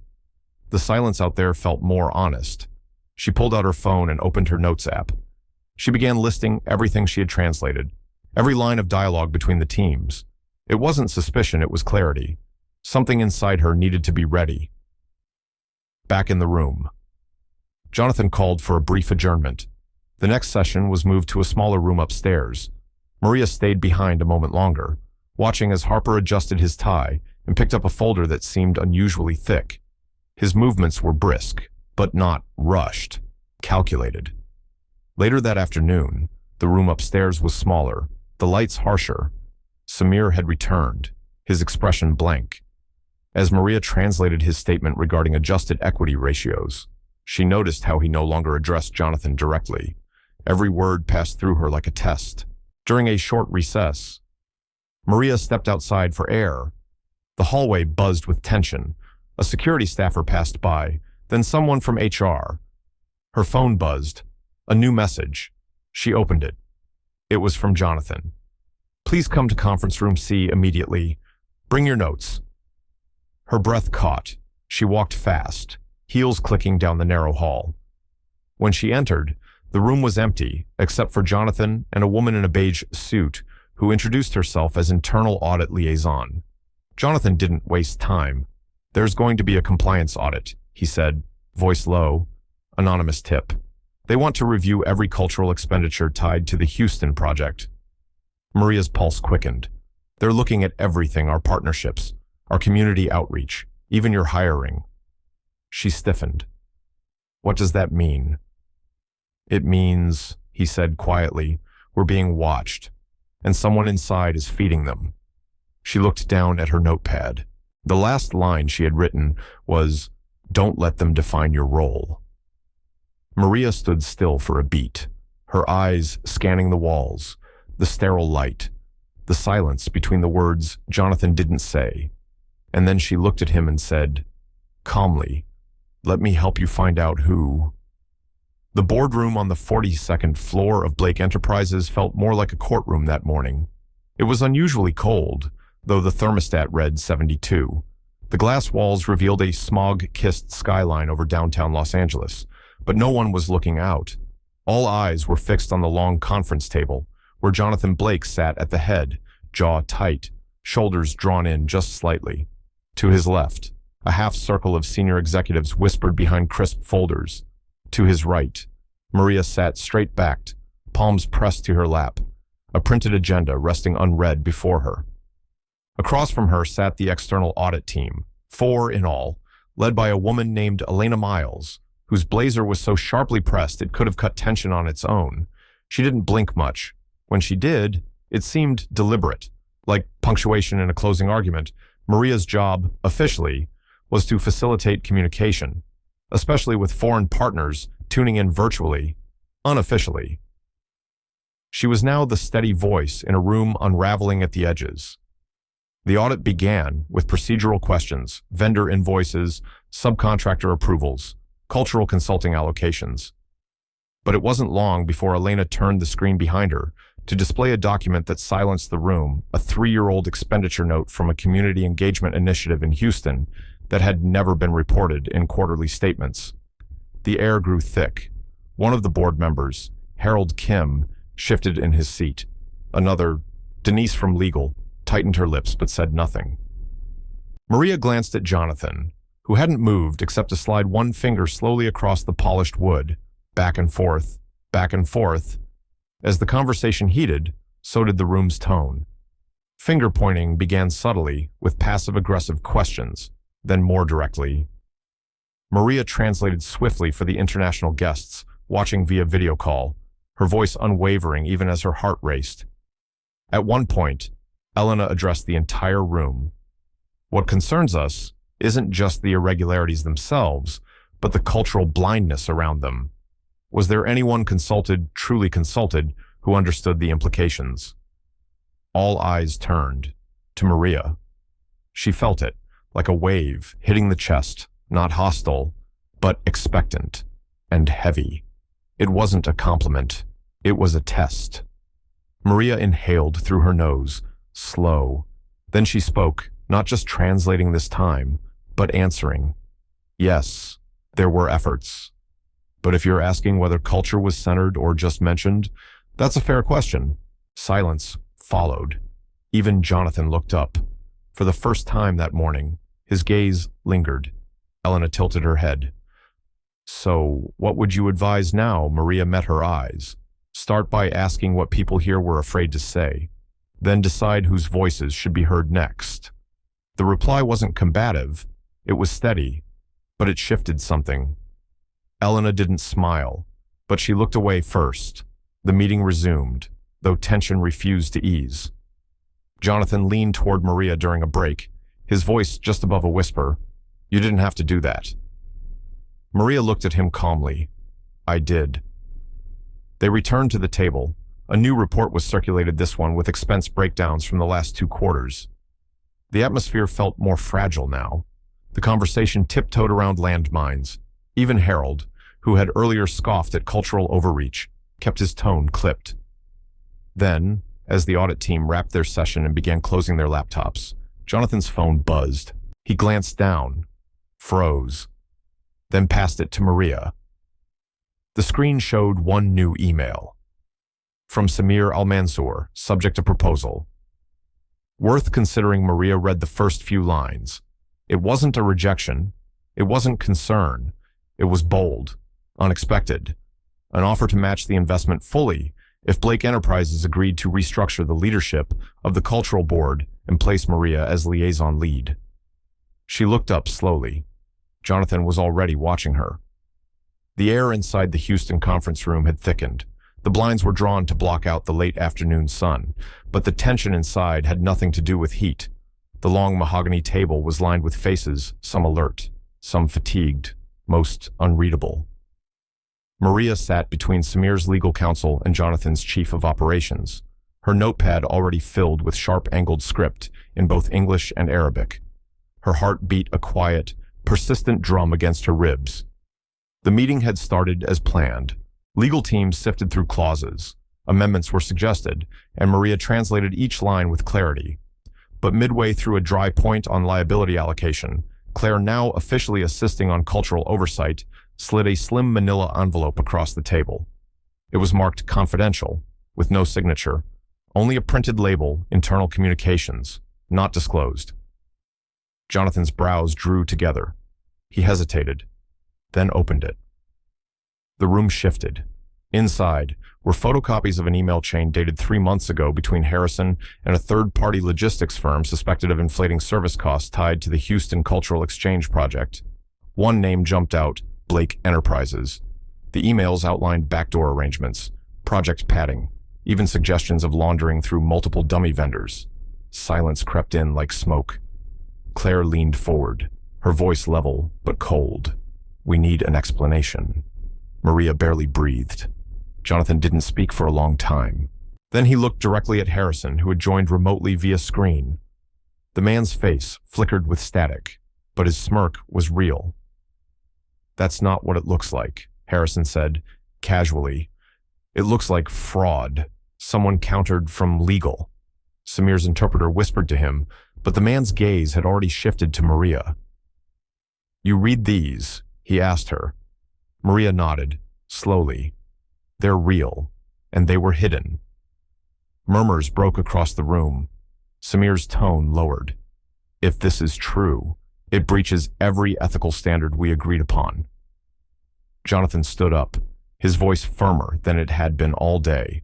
The silence out there felt more honest. She pulled out her phone and opened her notes app. She began listing everything she had translated, every line of dialogue between the teams. It wasn't suspicion, it was clarity. Something inside her needed to be ready. Back in the room. Jonathan called for a brief adjournment. The next session was moved to a smaller room upstairs. Maria stayed behind a moment longer, watching as Harper adjusted his tie and picked up a folder that seemed unusually thick. His movements were brisk, but not rushed, calculated. Later that afternoon, the room upstairs was smaller, the lights harsher. Samir had returned, his expression blank. As Maria translated his statement regarding adjusted equity ratios, she noticed how he no longer addressed Jonathan directly. Every word passed through her like a test. During a short recess, Maria stepped outside for air. The hallway buzzed with tension. A security staffer passed by, then someone from HR. Her phone buzzed. A new message. She opened it. It was from Jonathan. Please come to conference room C immediately. Bring your notes. Her breath caught. She walked fast, heels clicking down the narrow hall. When she entered, the room was empty, except for Jonathan and a woman in a beige suit who introduced herself as internal audit liaison. Jonathan didn't waste time. There's going to be a compliance audit, he said, voice low. Anonymous tip. They want to review every cultural expenditure tied to the Houston project. Maria's pulse quickened. They're looking at everything, our partnerships, our community outreach, even your hiring. She stiffened. What does that mean? It means, he said quietly, we're being watched, and someone inside is feeding them. She looked down at her notepad. The last line she had written was, "Don't let them define your role." Maria stood still for a beat, her eyes scanning the walls, the sterile light, the silence between the words Jonathan didn't say. And then she looked at him and said, calmly, "Let me help you find out who." The boardroom on the 42nd floor of Blake Enterprises felt more like a courtroom that morning. It was unusually cold, though the thermostat read 72. The glass walls revealed a smog-kissed skyline over downtown Los Angeles, but no one was looking out. All eyes were fixed on the long conference table, where Jonathan Blake sat at the head, jaw tight, shoulders drawn in just slightly. To his left, a half circle of senior executives whispered behind crisp folders. To his right, Maria sat straight-backed, palms pressed to her lap, a printed agenda resting unread before her. Across from her sat the external audit team, 4 in all, led by a woman named Elena Miles, whose blazer was so sharply pressed it could have cut tension on its own. She didn't blink much. When she did, it seemed deliberate. Like punctuation in a closing argument, Maria's job, officially, was to facilitate communication, especially with foreign partners tuning in virtually, unofficially. She was now the steady voice in a room unraveling at the edges. The audit began with procedural questions, vendor invoices, subcontractor approvals, cultural consulting allocations. But it wasn't long before Elena turned the screen behind her to display a document that silenced the room, a 3-year-old expenditure note from a community engagement initiative in Houston that had never been reported in quarterly statements. The air grew thick. One of the board members, Harold Kim, shifted in his seat. Another, Denise from legal, tightened her lips but said nothing. Maria glanced at Jonathan, who hadn't moved except to slide one finger slowly across the polished wood, back and forth, back and forth. As the conversation heated, so did the room's tone. Finger-pointing began subtly with passive-aggressive questions, then more directly. Maria translated swiftly for the international guests, watching via video call, her voice unwavering even as her heart raced. At one point, Elena addressed the entire room. "What concerns us isn't just the irregularities themselves, but the cultural blindness around them. Was there anyone consulted, truly consulted, who understood the implications?" All eyes turned to Maria. She felt it, like a wave hitting the chest, not hostile, but expectant and heavy. It wasn't a compliment. It was a test. Maria inhaled through her nose, slow. Then she spoke, not just translating this time, but answering. "Yes, there were efforts. But if you're asking whether culture was centered or just mentioned, that's a fair question." Silence followed. Even Jonathan looked up. For the first time that morning, his gaze lingered. Elena tilted her head. "So, what would you advise now?" Maria met her eyes. "Start by asking what people here were afraid to say. Then decide whose voices should be heard next." The reply wasn't combative. It was steady, but it shifted something. Elena didn't smile, but she looked away first. The meeting resumed, though tension refused to ease. Jonathan leaned toward Maria during a break, his voice just above a whisper. "You didn't have to do that." Maria looked at him calmly. "I did." They returned to the table. A new report was circulated, this one with expense breakdowns from the last 2 quarters. The atmosphere felt more fragile now. The conversation tiptoed around landmines. Even Harold, who had earlier scoffed at cultural overreach, kept his tone clipped. Then, as the audit team wrapped their session and began closing their laptops, Jonathan's phone buzzed. He glanced down, froze, then passed it to Maria. The screen showed one new email. From Samir Al-Mansour, subject to proposal. Worth considering. Maria read the first few lines. It wasn't a rejection. It wasn't concern. It was bold, unexpected. An offer to match the investment fully if Blake Enterprises agreed to restructure the leadership of the cultural board and place Maria as liaison lead. She looked up slowly. Jonathan was already watching her. The air inside the Houston conference room had thickened. The blinds were drawn to block out the late afternoon sun, but the tension inside had nothing to do with heat. The long mahogany table was lined with faces, some alert, some fatigued, most unreadable. Maria sat between Samir's legal counsel and Jonathan's chief of operations, her notepad already filled with sharp-angled script in both English and Arabic. Her heart beat a quiet, persistent drum against her ribs. The meeting had started as planned. Legal teams sifted through clauses. Amendments were suggested, and Maria translated each line with clarity. But midway through a dry point on liability allocation, Claire, now officially assisting on cultural oversight, slid a slim manila envelope across the table. It was marked confidential, with no signature, only a printed label, internal communications, not disclosed. Jonathan's brows drew together. He hesitated, then opened it. The room shifted. Inside were photocopies of an email chain dated 3 months ago between Harrison and a third-party logistics firm suspected of inflating service costs tied to the Houston Cultural Exchange Project. One name jumped out, Blake Enterprises. The emails outlined backdoor arrangements, project padding, even suggestions of laundering through multiple dummy vendors. Silence crept in like smoke. Claire leaned forward, her voice level but cold. "We need an explanation." Maria barely breathed. Jonathan didn't speak for a long time. Then he looked directly at Harrison, who had joined remotely via screen. The man's face flickered with static, but his smirk was real. "That's not what it looks like," Harrison said, casually. "It looks like fraud. Someone countered from legal." Samir's interpreter whispered to him, but the man's gaze had already shifted to Maria. "You read these?" he asked her. Maria nodded, slowly. "They're real, and they were hidden." Murmurs broke across the room. Samir's tone lowered. "If this is true, it breaches every ethical standard we agreed upon." Jonathan stood up, his voice firmer than it had been all day.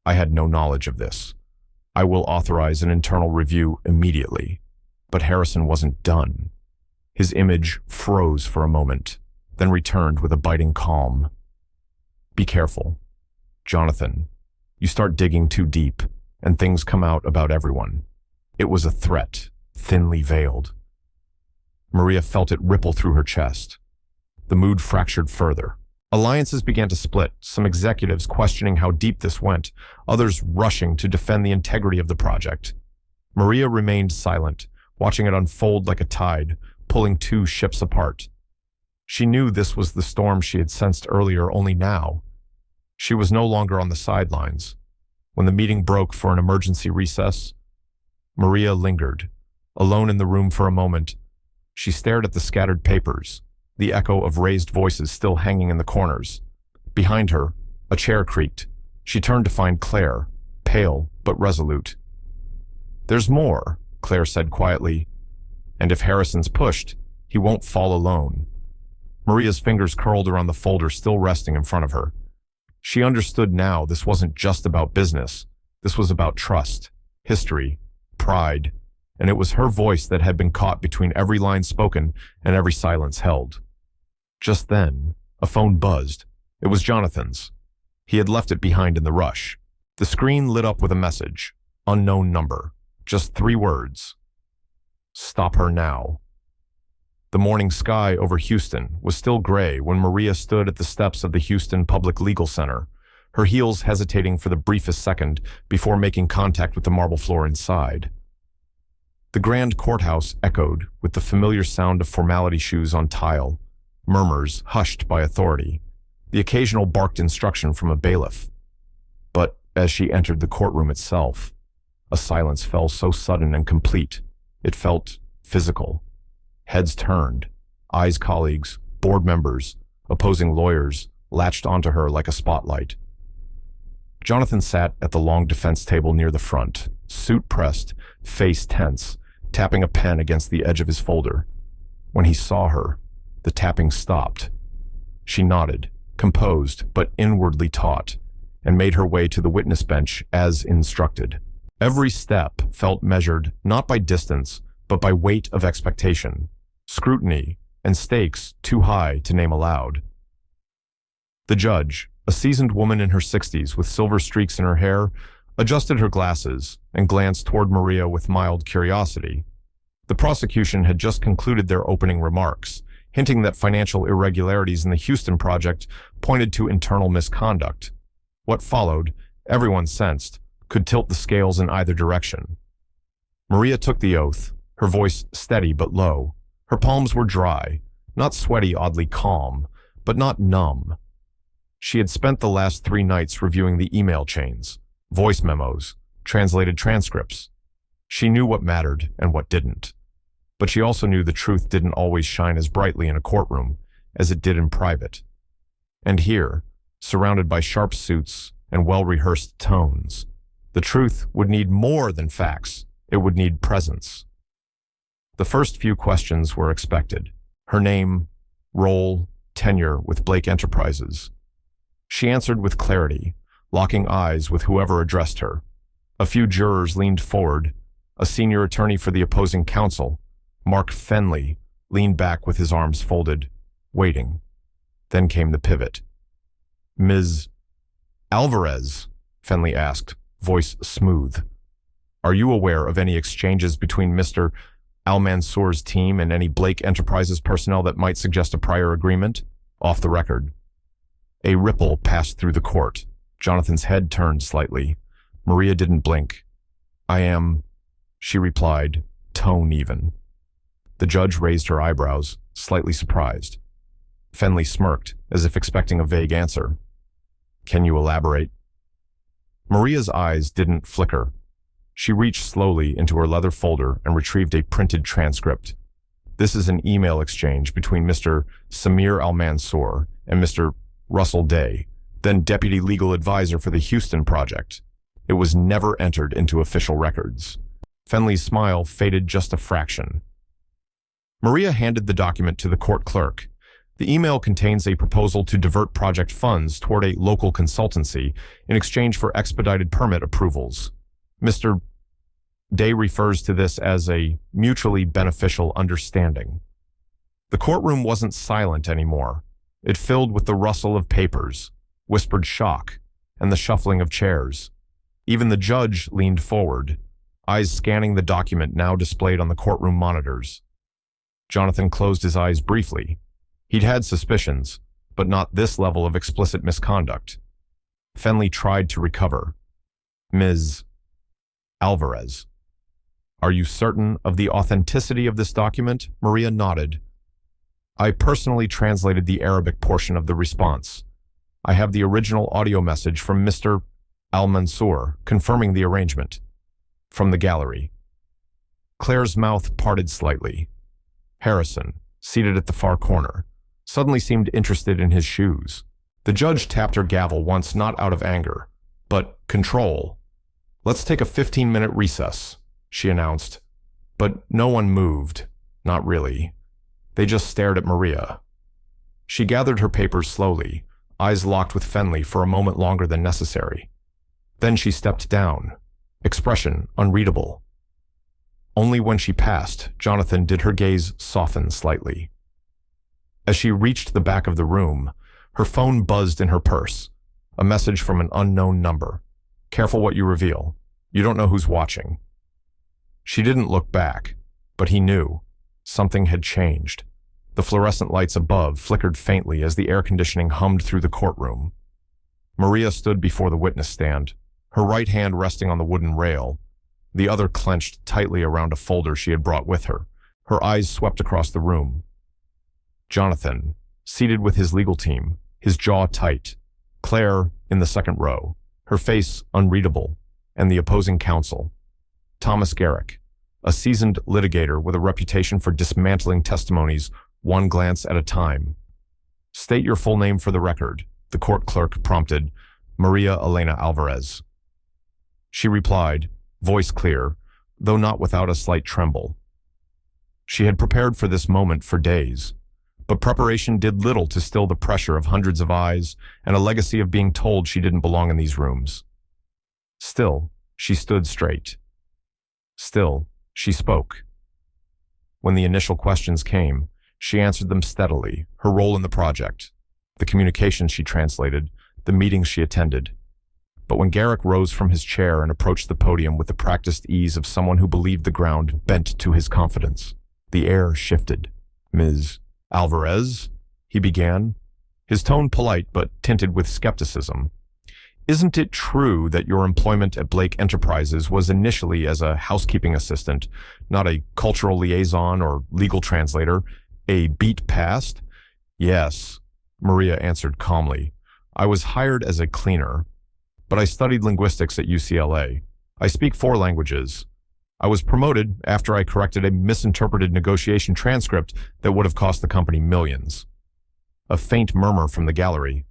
"I had no knowledge of this. I will authorize an internal review immediately." But Harrison wasn't done. His image froze for a moment, then returned with a biting calm. "Be careful. Jonathan, you start digging too deep, and things come out about everyone." It was a threat, thinly veiled. Maria felt it ripple through her chest. The mood fractured further. Alliances began to split, some executives questioning how deep this went, others rushing to defend the integrity of the project. Maria remained silent, watching it unfold like a tide, pulling two ships apart. She knew this was the storm she had sensed earlier, only now. She was no longer on the sidelines. When the meeting broke for an emergency recess, Maria lingered, alone in the room for a moment. She stared at the scattered papers, the echo of raised voices still hanging in the corners. Behind her, a chair creaked. She turned to find Claire, pale but resolute. "There's more," Claire said quietly. "And if Harrison's pushed, he won't fall alone." Maria's fingers curled around the folder still resting in front of her. She understood now this wasn't just about business. This was about trust, history, pride, and it was her voice that had been caught between every line spoken and every silence held. Just then, a phone buzzed. It was Jonathan's. He had left it behind in the rush. The screen lit up with a message. Unknown number. Just 3 words. "Stop her now." The morning sky over Houston was still gray when Maria stood at the steps of the Houston Public Legal Center, her heels hesitating for the briefest second before making contact with the marble floor inside. The grand courthouse echoed with the familiar sound of formality shoes on tile, murmurs hushed by authority, the occasional barked instruction from a bailiff. But as she entered the courtroom itself, a silence fell so sudden and complete, it felt physical. Heads turned, eyes colleagues, board members, opposing lawyers, latched onto her like a spotlight. Jonathan sat at the long defense table near the front, suit pressed, face tense, tapping a pen against the edge of his folder. When he saw her, the tapping stopped. She nodded, composed but inwardly taut, and made her way to the witness bench as instructed. Every step felt measured not by distance, but by weight of expectation, scrutiny, and stakes too high to name aloud. The judge, A seasoned woman in her 60s with silver streaks in her hair adjusted her glasses and glanced toward Maria with mild curiosity. The prosecution had just concluded their opening remarks, hinting that financial irregularities in the Houston project pointed to internal misconduct. What followed, everyone sensed, could tilt the scales in either direction. Maria took the oath, her voice steady but low. Her palms were dry, not sweaty, oddly calm, but not numb. She had spent the last 3 nights reviewing the email chains, voice memos, translated transcripts. She knew what mattered and what didn't. But she also knew the truth didn't always shine as brightly in a courtroom as it did in private. And here, surrounded by sharp suits and well-rehearsed tones, the truth would need more than facts. It would need presence. The first few questions were expected. Her name, role, tenure with Blake Enterprises. She answered with clarity, locking eyes with whoever addressed her. A few jurors leaned forward. A senior attorney for the opposing counsel, Mark Fenley, leaned back with his arms folded, waiting. Then came the pivot. "Ms. Alvarez," Fenley asked, voice smooth. "Are you aware of any exchanges between Mr. Al-Mansour's team and any Blake Enterprises personnel that might suggest a prior agreement? Off the record." A ripple passed through the court. Jonathan's head turned slightly. Maria didn't blink. "I am," she replied, tone even. The judge raised her eyebrows, slightly surprised. Fenley smirked, as if expecting a vague answer. "Can you elaborate?" Maria's eyes didn't flicker. She reached slowly into her leather folder and retrieved a printed transcript. "This is an email exchange between Mr. Samir Al-Mansour and Mr. Russell Day, then deputy legal advisor for the Houston project. It was never entered into official records." Fenley's smile faded just a fraction. Maria handed the document to the court clerk. The email contains a proposal to divert project funds toward a local consultancy in exchange for expedited permit approvals. Mr. Day refers to this as a mutually beneficial understanding. The courtroom wasn't silent anymore. It filled with the rustle of papers, whispered shock, and the shuffling of chairs. Even the judge leaned forward, eyes scanning the document now displayed on the courtroom monitors. Jonathan closed his eyes briefly. He'd had suspicions, but not this level of explicit misconduct. Fenley tried to recover. "Ms. Alvarez, are you certain of the authenticity of this document?" Maria nodded. "I personally translated the Arabic portion of the response. I have the original audio message from Mr. Al-Mansour confirming the arrangement." From the gallery. Claire's mouth parted slightly. Harrison, seated at the far corner, suddenly seemed interested in his shoes. The judge tapped her gavel once, not out of anger, but control. "Let's take a 15-minute recess," she announced. But no one moved. Not really. They just stared at Maria. She gathered her papers slowly, eyes locked with Fenley for a moment longer than necessary. Then she stepped down, expression unreadable. Only when she passed, Jonathan did her gaze soften slightly. As she reached the back of the room, her phone buzzed in her purse, a message from an unknown number. "Careful what you reveal. You don't know who's watching." She didn't look back, but he knew. Something had changed. The fluorescent lights above flickered faintly as the air conditioning hummed through the courtroom. Maria stood before the witness stand, her right hand resting on the wooden rail, the other clenched tightly around a folder she had brought with her. Her eyes swept across the room. Jonathan, seated with his legal team, his jaw tight. Claire in the second row, her face unreadable, and the opposing counsel. Thomas Garrick, a seasoned litigator with a reputation for dismantling testimonies one glance at a time. "State your full name for the record," the court clerk prompted. "Maria Elena Alvarez." She replied, voice clear, though not without a slight tremble. She had prepared for this moment for days, but preparation did little to still the pressure of hundreds of eyes and a legacy of being told she didn't belong in these rooms. Still, she stood straight. Still, she spoke. When the initial questions came, she answered them steadily, her role in the project, the communications she translated, the meetings she attended. But when Garrick rose from his chair and approached the podium with the practiced ease of someone who believed the ground bent to his confidence, the air shifted. "Ms. Alvarez?" he began, his tone polite but tinted with skepticism. "Isn't it true that your employment at Blake Enterprises was initially as a housekeeping assistant, not a cultural liaison or legal translator, a beat past?" "Yes," Maria answered calmly. "I was hired as a cleaner, but I studied linguistics at UCLA. I speak 4 languages. I was promoted after I corrected a misinterpreted negotiation transcript that would have cost the company millions." A faint murmur from the gallery.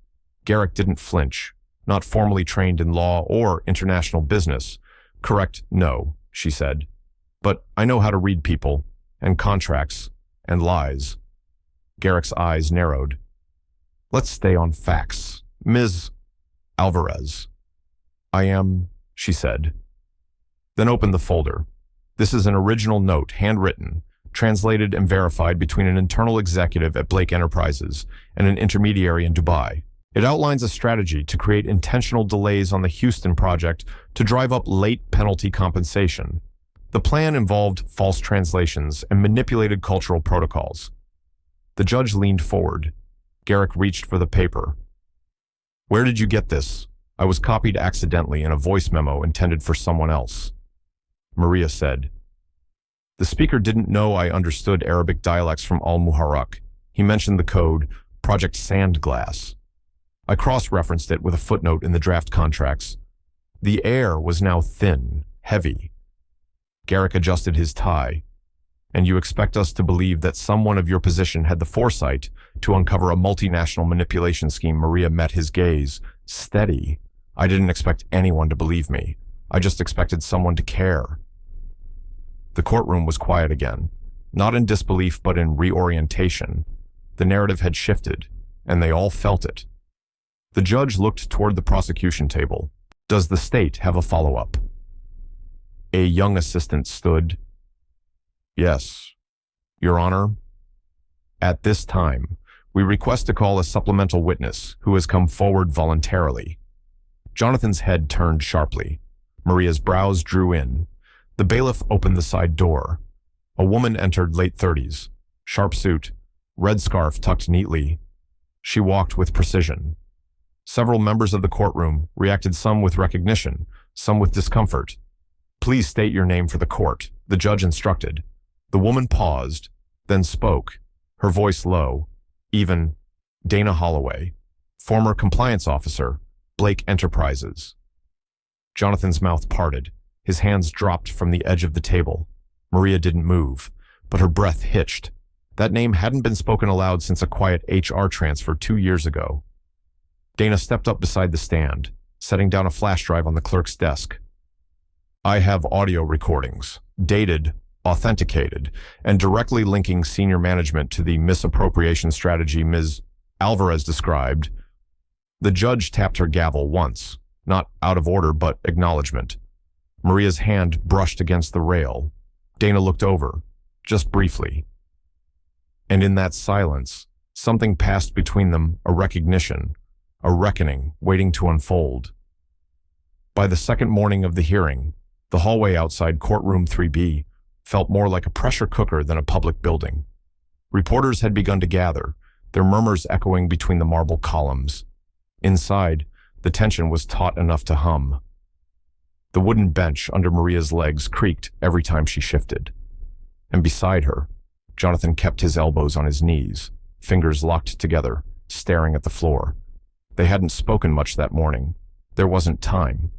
Garrick didn't flinch. "Not formally trained in law or international business." "Correct, no," she said. "But I know how to read people, and contracts, and lies." Garrick's eyes narrowed. "Let's stay on facts. Ms. Alvarez." "I am," she said. Then opened the folder. "This is an original note, handwritten, translated and verified between an internal executive at Blake Enterprises and an intermediary in Dubai. It outlines a strategy to create intentional delays on the Houston project to drive up late penalty compensation. The plan involved false translations and manipulated cultural protocols." The judge leaned forward. Garrick reached for the paper. "Where did you get this? I was copied accidentally in a voice memo intended for someone else." Maria said. "The speaker didn't know I understood Arabic dialects from Al-Muharraq. He mentioned the code, Project Sandglass. I cross-referenced it with a footnote in the draft contracts. The air was now thin, heavy." Garrick adjusted his tie. "And you expect us to believe that someone of your position had the foresight to uncover a multinational manipulation scheme?" Maria met his gaze. Steady. "I didn't expect anyone to believe me. I just expected someone to care." The courtroom was quiet again, not in disbelief but in reorientation. The narrative had shifted, and they all felt it. The judge looked toward the prosecution table. "Does the state have a follow-up?" A young assistant stood. "Yes, Your Honor. At this time, we request to call a supplemental witness who has come forward voluntarily." Jonathan's head turned sharply. Maria's brows drew in. The bailiff opened the side door. A woman entered, late 30s, sharp suit, red scarf tucked neatly. She walked with precision. Several members of the courtroom reacted, some with recognition, some with discomfort. "Please state your name for the court," the judge instructed. The woman paused, then spoke, her voice low, even. "Dana Holloway, former compliance officer, Blake Enterprises." Jonathan's mouth parted. His hands dropped from the edge of the table. Maria didn't move, but her breath hitched. That name hadn't been spoken aloud since a quiet HR transfer 2 years ago. Dana stepped up beside the stand, setting down a flash drive on the clerk's desk. "I have audio recordings, dated, authenticated, and directly linking senior management to the misappropriation strategy Ms. Alvarez described." The judge tapped her gavel once, not out of order but acknowledgement. Maria's hand brushed against the rail. Dana looked over, just briefly. And in that silence, something passed between them, a recognition, a reckoning waiting to unfold. By the second morning of the hearing, the hallway outside courtroom 3B felt more like a pressure cooker than a public building. Reporters had begun to gather, their murmurs echoing between the marble columns. Inside, the tension was taut enough to hum. The wooden bench under Maria's legs creaked every time she shifted. And beside her, Jonathan kept his elbows on his knees, fingers locked together, staring at the floor. They hadn't spoken much that morning. There wasn't time.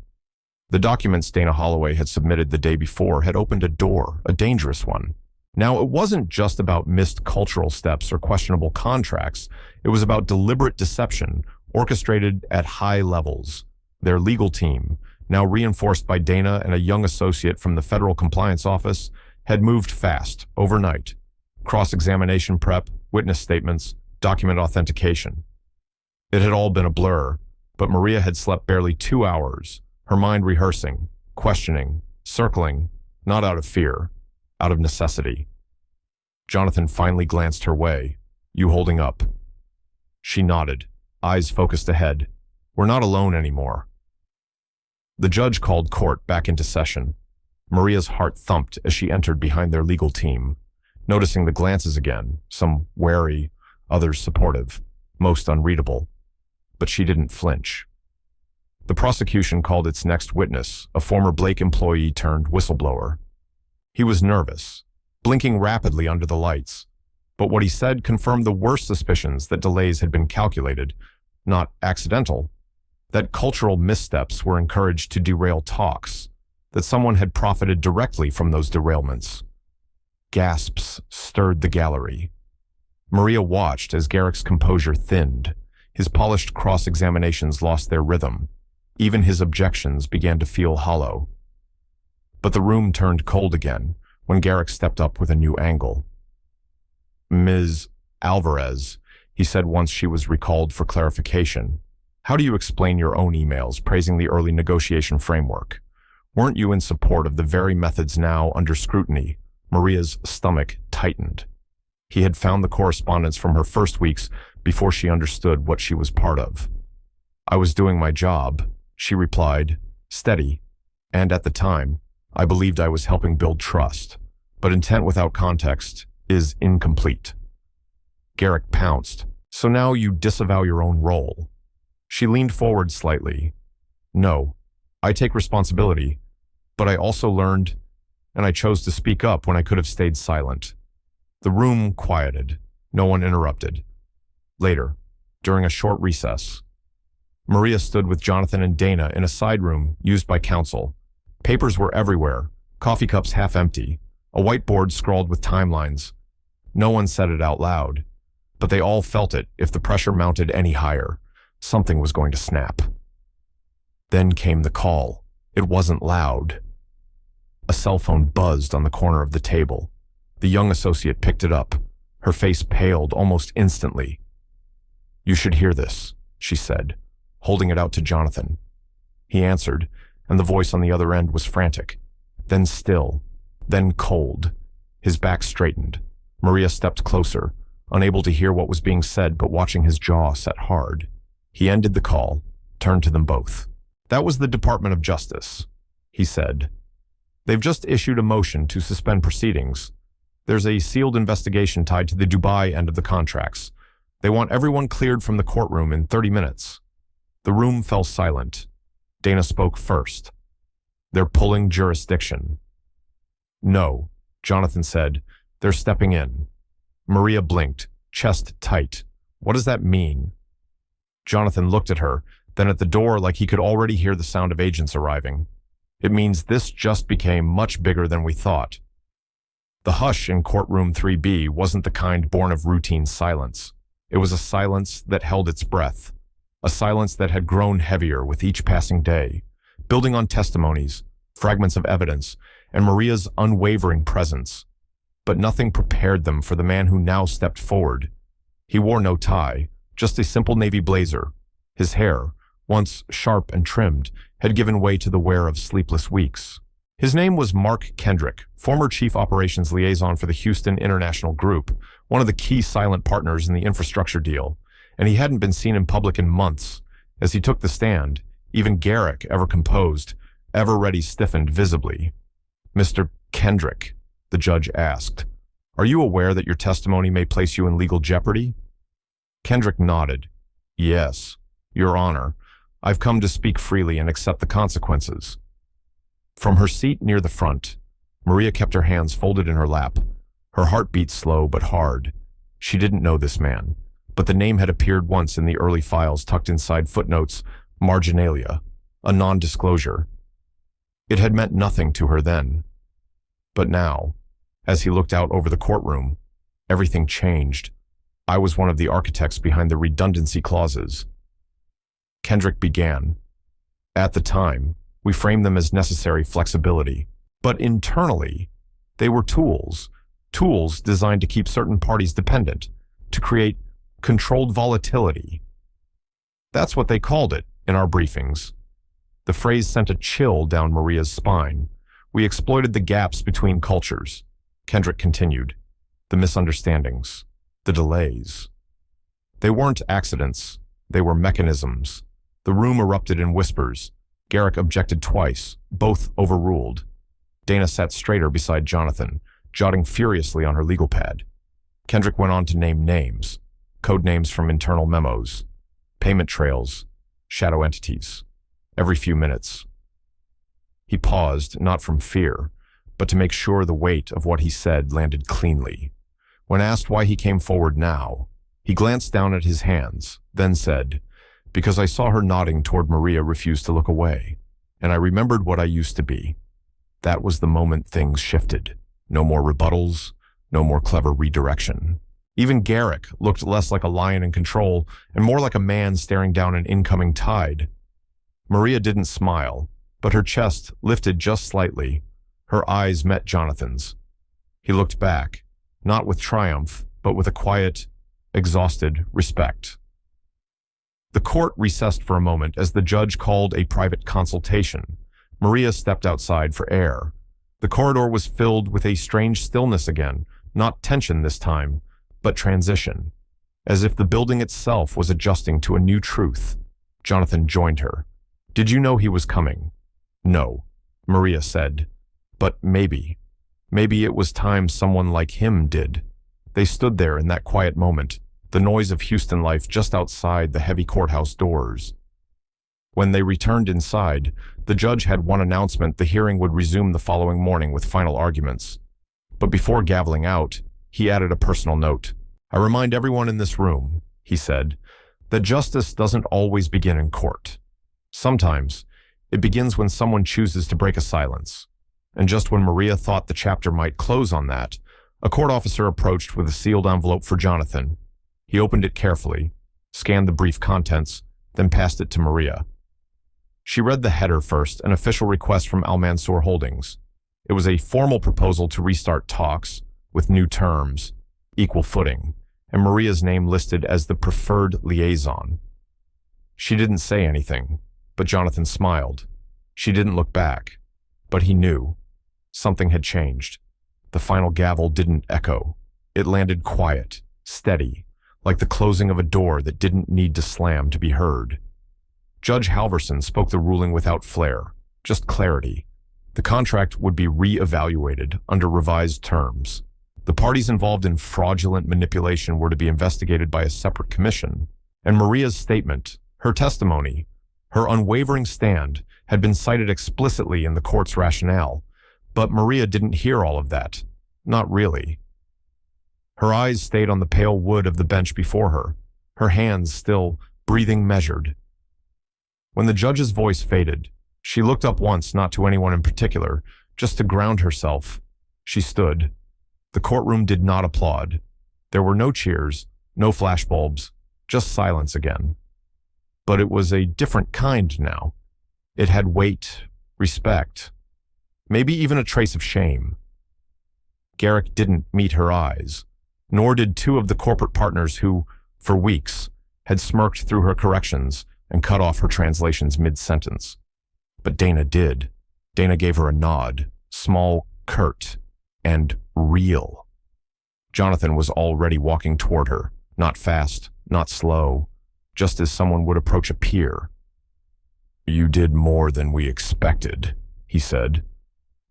The documents Dana Holloway had submitted the day before had opened a door, a dangerous one. Now, it wasn't just about missed cultural steps or questionable contracts. It was about deliberate deception, orchestrated at high levels. Their legal team, now reinforced by Dana and a young associate from the Federal Compliance Office, had moved fast, overnight. Cross-examination prep, witness statements, document authentication. It had all been a blur, but Maria had slept barely 2 hours, her mind rehearsing, questioning, circling, not out of fear, out of necessity. Jonathan finally glanced her way. "You holding up?" She nodded, eyes focused ahead. We're not alone anymore. The judge called court back into session. Maria's heart thumped as she entered behind their legal team, noticing the glances again, some wary, others supportive, most unreadable. But she didn't flinch. The prosecution called its next witness, a former Blake employee turned whistleblower. He was nervous, blinking rapidly under the lights, but what he said confirmed the worst suspicions that delays had been calculated, not accidental, that cultural missteps were encouraged to derail talks, that someone had profited directly from those derailments. Gasps stirred the gallery. Maria watched as Garrick's composure thinned. His polished cross-examinations lost their rhythm. Even his objections began to feel hollow. But the room turned cold again when Garrick stepped up with a new angle. "Ms. Alvarez," he said once she was recalled for clarification, "how do you explain your own emails praising the early negotiation framework? Weren't you in support of the very methods now under scrutiny?" Maria's stomach tightened. He had found the correspondence from her first weeks before she understood what she was part of. "I was doing my job," she replied, steady, "and at the time, I believed I was helping build trust, but intent without context is incomplete." Garrick pounced. "So now you disavow your own role?" She leaned forward slightly. "No, I take responsibility, but I also learned, and I chose to speak up when I could have stayed silent." The room quieted. No one interrupted. Later, during a short recess, Maria stood with Jonathan and Dana in a side room used by counsel. Papers were everywhere, coffee cups half empty, a whiteboard scrawled with timelines. No one said it out loud, but they all felt it if the pressure mounted any higher. Something was going to snap. Then came the call. It wasn't loud. A cell phone buzzed on the corner of the table. The young associate picked it up. Her face paled almost instantly. "You should hear this," she said, holding it out to Jonathan. He answered, and the voice on the other end was frantic, then still, then cold. His back straightened. Maria stepped closer, unable to hear what was being said but watching his jaw set hard. He ended the call, turned to them both. "That was the Department of Justice," he said. "They've just issued a motion to suspend proceedings. There's a sealed investigation tied to the Dubai end of the contracts. They want everyone cleared from the courtroom in 30 minutes. The room fell silent. Dana spoke first. "They're pulling jurisdiction." "No," Jonathan said. "They're stepping in." Maria blinked, chest tight. "What does that mean?" Jonathan looked at her, then at the door like he could already hear the sound of agents arriving. "It means this just became much bigger than we thought." The hush in courtroom 3B wasn't the kind born of routine silence. It was a silence that held its breath, a silence that had grown heavier with each passing day, building on testimonies, fragments of evidence, and Maria's unwavering presence. But nothing prepared them for the man who now stepped forward. He wore no tie, just a simple navy blazer. His hair, once sharp and trimmed, had given way to the wear of sleepless weeks. His name was Mark Kendrick, former Chief Operations Liaison for the Houston International Group, one of the key silent partners in the infrastructure deal, and he hadn't been seen in public in months. As he took the stand, even Garrick, ever composed, ever ready, stiffened visibly. "Mr. Kendrick," the judge asked, "are you aware that your testimony may place you in legal jeopardy?" Kendrick nodded. "Yes, Your Honor. I've come to speak freely and accept the consequences." From her seat near the front, Maria kept her hands folded in her lap. Her heart beat slow but hard. She didn't know this man, but the name had appeared once in the early files tucked inside footnotes, marginalia, a non-disclosure. It had meant nothing to her then. But now, as he looked out over the courtroom, everything changed. I was one of the architects behind the redundancy clauses. Kendrick began. "At the time, we framed them as necessary flexibility. But internally, they were tools designed to keep certain parties dependent, to create controlled volatility. That's what they called it in our briefings." The phrase sent a chill down Maria's spine. "We exploited the gaps between cultures," Kendrick continued. "The misunderstandings, the delays. They weren't accidents, they were mechanisms. The room erupted in whispers. Garrick objected twice, both overruled. Dana sat straighter beside Jonathan, jotting furiously on her legal pad. Kendrick went on to name names, code names from internal memos, payment trails, shadow entities, every few minutes. He paused, not from fear, but to make sure the weight of what he said landed cleanly. When asked why he came forward now, he glanced down at his hands, then said, "Because I saw her nodding toward Maria refuse to look away, and I remembered what I used to be. That was the moment things shifted. No more rebuttals, no more clever redirection." Even Garrick looked less like a lion in control and more like a man staring down an incoming tide. Maria didn't smile, but her chest lifted just slightly. Her eyes met Jonathan's. He looked back, not with triumph, but with a quiet, exhausted respect. The court recessed for a moment as the judge called a private consultation. Maria stepped outside for air. The corridor was filled with a strange stillness again, not tension this time, but transition, as if the building itself was adjusting to a new truth. Jonathan joined her. "Did you know he was coming?" "No," Maria said. "But maybe it was time someone like him did." They stood there in that quiet moment, the noise of Houston life just outside the heavy courthouse doors. When they returned inside, the judge had one announcement: the hearing would resume the following morning with final arguments. But before gaveling out, he added a personal note. "I remind everyone in this room," he said, "that justice doesn't always begin in court. Sometimes, it begins when someone chooses to break a silence." And just when Maria thought the chapter might close on that, a court officer approached with a sealed envelope for Jonathan. He opened it carefully, scanned the brief contents, then passed it to Maria. She read the header first, an official request from Al Mansour Holdings. It was a formal proposal to restart talks, with new terms, equal footing, and Maria's name listed as the preferred liaison. She didn't say anything, but Jonathan smiled. She didn't look back, but he knew. Something had changed. The final gavel didn't echo. It landed quiet, steady, like the closing of a door that didn't need to slam to be heard. Judge Halverson spoke the ruling without flair, just clarity. The contract would be re-evaluated under revised terms. The parties involved in fraudulent manipulation were to be investigated by a separate commission, and Maria's statement, her testimony, her unwavering stand, had been cited explicitly in the court's rationale. But Maria didn't hear all of that. Not really. Her eyes stayed on the pale wood of the bench before her, her hands still breathing measured. When the judge's voice faded, she looked up once, not to anyone in particular, just to ground herself. She stood. The courtroom did not applaud. There were no cheers, no flashbulbs, just silence again. But it was a different kind now. It had weight, respect, maybe even a trace of shame. Garrick didn't meet her eyes, nor did two of the corporate partners who, for weeks, had smirked through her corrections and cut off her translations mid-sentence. But Dana did. Dana gave her a nod, small, curt, and real. Jonathan was already walking toward her, not fast, not slow, just as someone would approach a peer. "You did more than we expected," he said.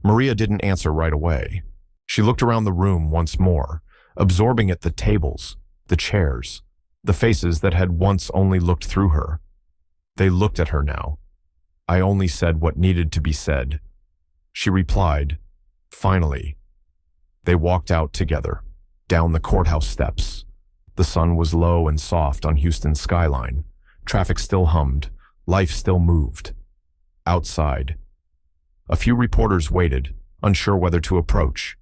Maria didn't answer right away. She looked around the room once more, absorbing it: the tables, the chairs, the faces that had once only looked through her. They looked at her now. "I only said what needed to be said," she replied, finally. They walked out together, down the courthouse steps. The sun was low and soft on Houston's skyline. Traffic still hummed. Life still moved. Outside, a few reporters waited, unsure whether to approach.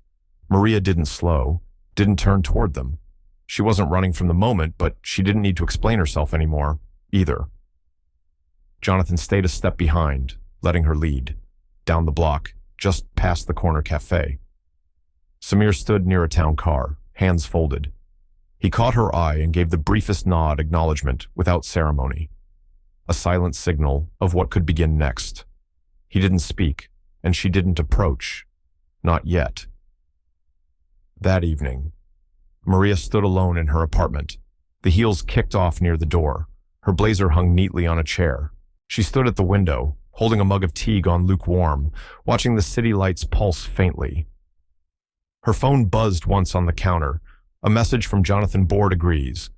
Maria didn't slow, didn't turn toward them. She wasn't running from the moment, but she didn't need to explain herself anymore, either. Jonathan stayed a step behind, letting her lead, down the block, just past the corner cafe. Samir stood near a town car, hands folded. He caught her eye and gave the briefest nod acknowledgement without ceremony. A silent signal of what could begin next. He didn't speak, and she didn't approach. Not yet. That evening, Maria stood alone in her apartment. The heels kicked off near the door. Her blazer hung neatly on a chair. She stood at the window, holding a mug of tea gone lukewarm, watching the city lights pulse faintly. Her phone buzzed once on the counter. A message from Jonathan Board agrees.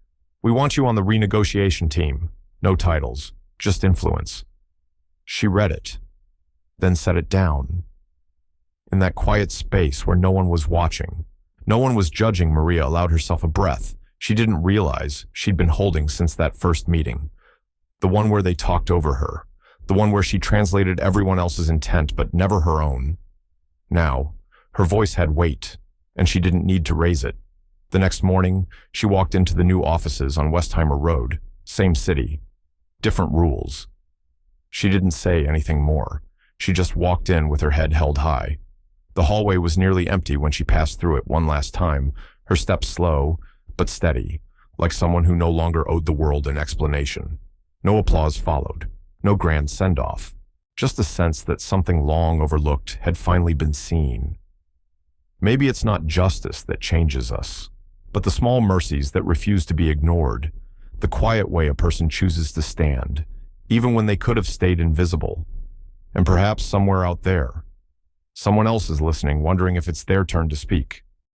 We want you on the renegotiation team. No titles, just influence. She read it, then set it down. In that quiet space where no one was watching, no one was judging, Maria allowed herself a breath she didn't realize she'd been holding since that first meeting. The one where they talked over her. The one where she translated everyone else's intent but never her own. Now, her voice had weight, and she didn't need to raise it. The next morning, she walked into the new offices on Westheimer Road, same city, different rules. She didn't say anything more. She just walked in with her head held high. The hallway was nearly empty when she passed through it one last time, her steps slow but steady, like someone who no longer owed the world an explanation. No applause followed, no grand send-off, just a sense that something long overlooked had finally been seen. Maybe it's not justice that changes us, but the small mercies that refuse to be ignored, the quiet way a person chooses to stand, even when they could have stayed invisible. And perhaps somewhere out there, someone else is listening, wondering if it's their turn to speak.